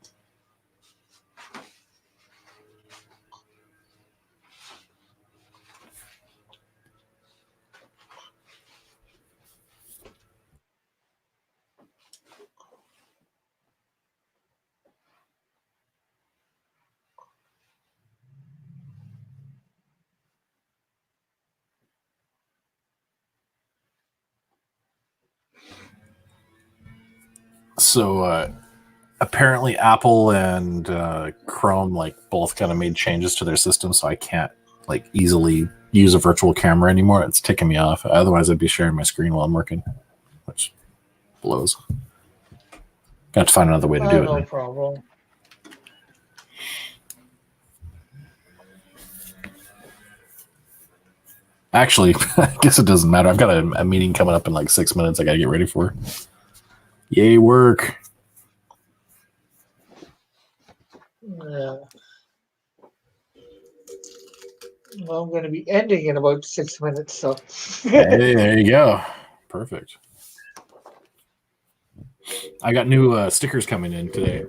So apparently Apple and Chrome like both kind of made changes to their system, so I can't like easily use a virtual camera anymore. It's ticking me off. Otherwise, I'd be sharing my screen while I'm working, which blows. Got to find another way to do it. No Then. problem. Actually, I guess it doesn't matter. I've got a meeting coming up in like 6 minutes. I got to get ready for. Yay, work! Yeah. Well, I'm going to be ending in about 6 minutes, so. Hey, there you go. Perfect. I got new stickers coming in today.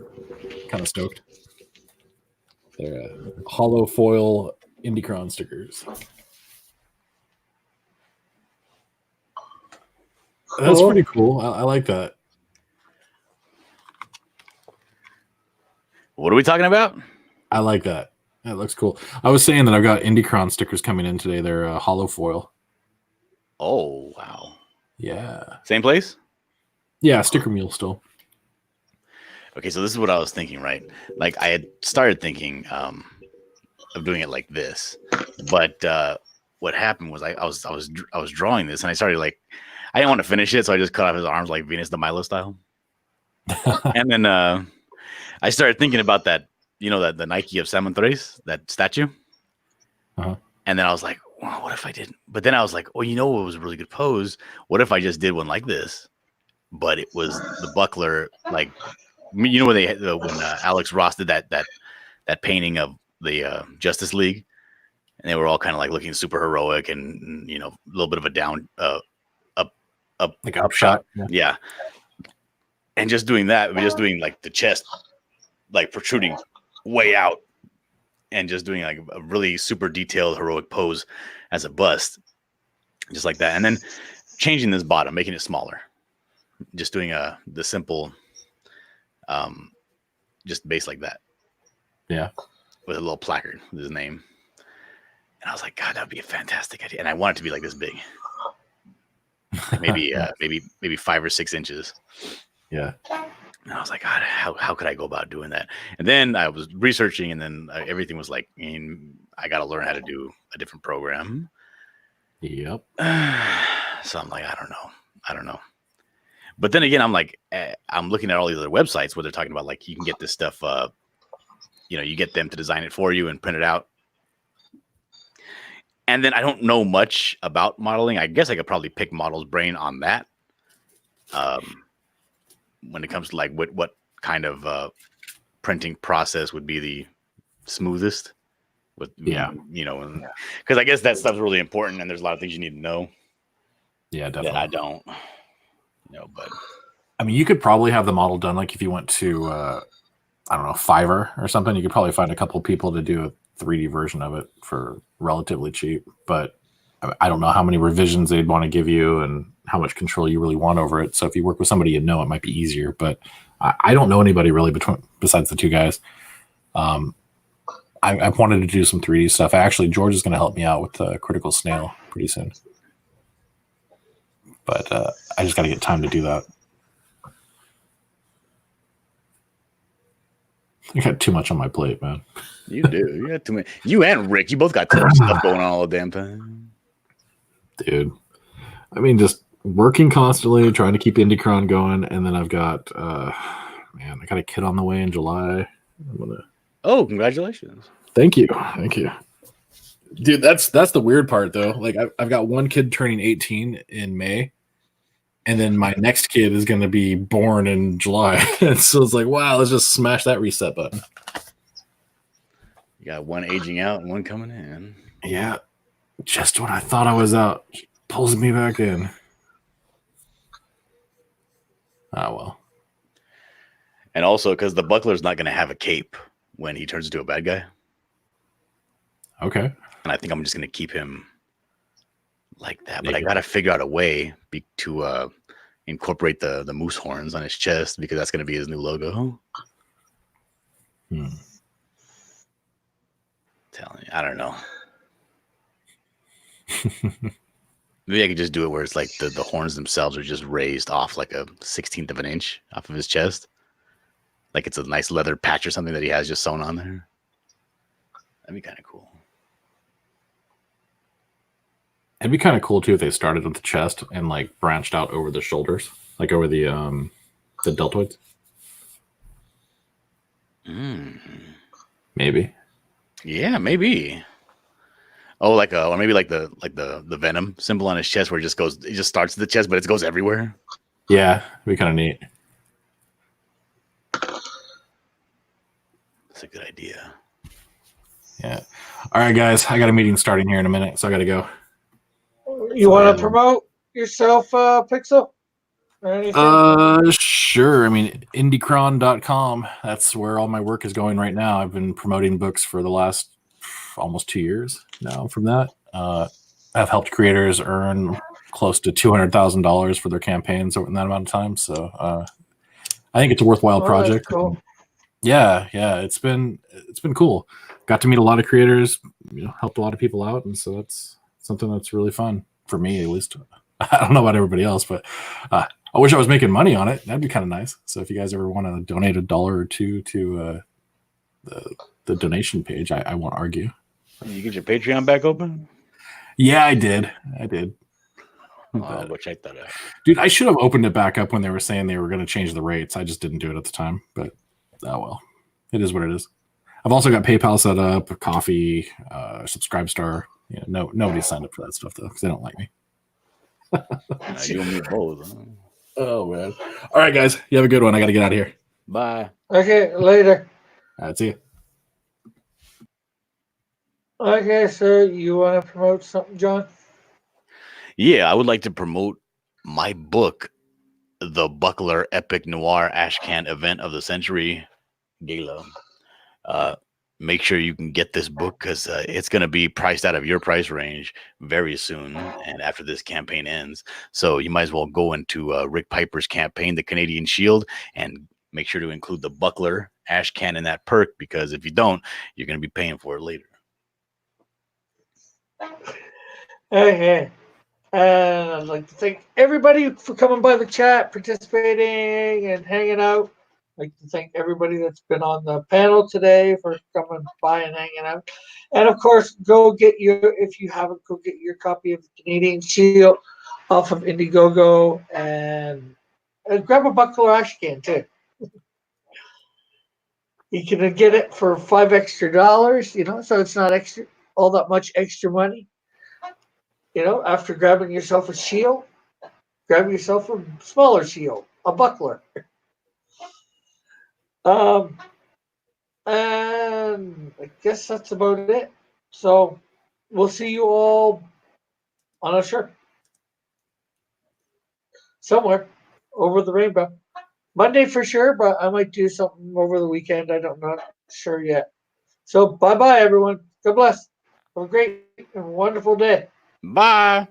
Kind of stoked. They're hollow foil Indicron stickers. That's Cool. pretty cool. I like that. What are we talking about? I like that. That looks cool. I was saying that I've got Indicron stickers coming in today. They're hollow foil. Oh, wow. Yeah. Same place? Yeah, Sticker Mule still. Okay, so this is what I was thinking, right? Like I had started thinking of doing it like this, but what happened was I was drawing this and I started like I didn't want to finish it, so I just cut off his arms like Venus de Milo style. And then I started thinking about that, that the Nike of San Andres, that statue. Uh-huh. And then I was like, well, what if I didn't? But then I was like, oh, what was a really good pose? What if I just did one like this? But it was the buckler, like, when Alex Ross did that painting of the Justice League, and they were all kind of like looking super heroic and a little bit of a down Like up shot. yeah. And just doing that, just doing like the chest like protruding way out and just doing like a really super detailed heroic pose as a bust, just like that. And then changing this bottom, making it smaller, just doing the simple just base like that. Yeah. With a little placard with his name. And I was like, God, that'd be a fantastic idea. And I want it to be like this big. Maybe 5 or 6 inches. Yeah. And I was like, God, how could I go about doing that? And then I was researching, and then everything was like, I got to learn how to do a different program. Yep. So I'm like, I don't know. But then again, I'm like, I'm looking at all these other websites where they're talking about like you can get this stuff. You get them to design it for you and print it out. And then I don't know much about modeling. I guess I could probably pick Model's brain on that. When it comes to like what kind of printing process would be the smoothest with because I guess that stuff's really important and there's a lot of things you need to know. Yeah, definitely. That I don't but I mean, you could probably have the model done like if you went to I don't know, Fiverr or something. You could probably find a couple of people to do a 3D version of it for relatively cheap, but I don't know how many revisions they'd want to give you and how much control you really want over it. So if you work with somebody it might be easier, but I don't know anybody really besides the two guys. I wanted to do some 3D stuff. George is going to help me out with Critical Snail pretty soon. But I just got to get time to do that. I got too much on my plate, man. You do. You got too many. You and Rick, you both got too much stuff going on all the damn time. Dude. I mean, just working constantly, trying to keep Indicron going, and then I've got I got a kid on the way in July. Oh, congratulations. Thank you. Dude, that's the weird part though. Like I've got one kid turning 18 in May, and then my next kid is going to be born in July. And so it's like, wow, let's just smash that reset button. You got one aging out and one coming in. Yeah. Just when I thought I was out, pulls me back in. Oh, well. And also because the buckler's not going to have a cape when he turns into a bad guy. Okay. And I think I'm just going to keep him like that. But I got to figure out a way to incorporate the moose horns on his chest because that's going to be his new logo. Telling you, I don't know. Maybe I could just do it where it's like the horns themselves are just raised off like a 16th of an inch off of his chest. Like it's a nice leather patch or something that he has just sewn on there. That'd be kind of cool. It'd be kind of cool too if they started with the chest and like branched out over the shoulders, like over the deltoids. Maybe. Yeah, maybe. Oh, or maybe like the Venom symbol on his chest where it just starts at the chest, but it goes everywhere. Yeah, it'd be kind of neat. That's a good idea. Yeah. All right, guys. I got a meeting starting here in a minute, so I got to go. You want to promote yourself, Pixel? Or anything? Sure. I mean, Indicron.com. That's where all my work is going right now. I've been promoting books for the last almost 2 years now from that. I've helped creators earn close to $200,000 for their campaigns in that amount of time. So I think it's a worthwhile project. Cool. Yeah, it's been cool. Got to meet a lot of creators, helped a lot of people out, and so that's something that's really fun for me, at least. I don't know about everybody else, but I wish I was making money on it. That'd be kind of nice. So if you guys ever want to donate $1 or $2 to the donation page, I won't argue. You get your Patreon back open? Yeah, I did. I'll go check that out. Dude, I should have opened it back up when they were saying they were going to change the rates. I just didn't do it at the time, but oh well. It is what it is. I've also got PayPal set up, Coffee, Subscribestar. Nobody signed up for that stuff though, because they don't like me. You and me both. Huh? Oh man! All right, guys, you have a good one. I got to get out of here. Bye. Okay, later. All right, see you. Okay, so you want to promote something, John? Yeah, I would like to promote my book, The Buckler Epic Noir Ashcan Event of the Century Gala. Make sure you can get this book because it's going to be priced out of your price range very soon and after this campaign ends. So you might as well go into Rick Piper's campaign, The Canadian Shield, and make sure to include the Buckler Ashcan in that perk because if you don't, you're going to be paying for it later. Okay. And I'd like to thank everybody for coming by the chat, participating, and hanging out. I'd like to thank everybody that's been on the panel today for coming by and hanging out. And of course, go get if you haven't, go get your copy of the Canadian Shield off of Indiegogo and grab a buckle or ash can too. You can get it for $5 extra, so it's not extra all that much extra money. After grabbing yourself a shield, grab yourself a smaller shield, a buckler. And I guess that's about it. So we'll see you all on a shirt somewhere over the rainbow. Monday for sure, but I might do something over the weekend. I'm not sure yet. So bye-bye, everyone. God bless. Have a great and wonderful day. Bye.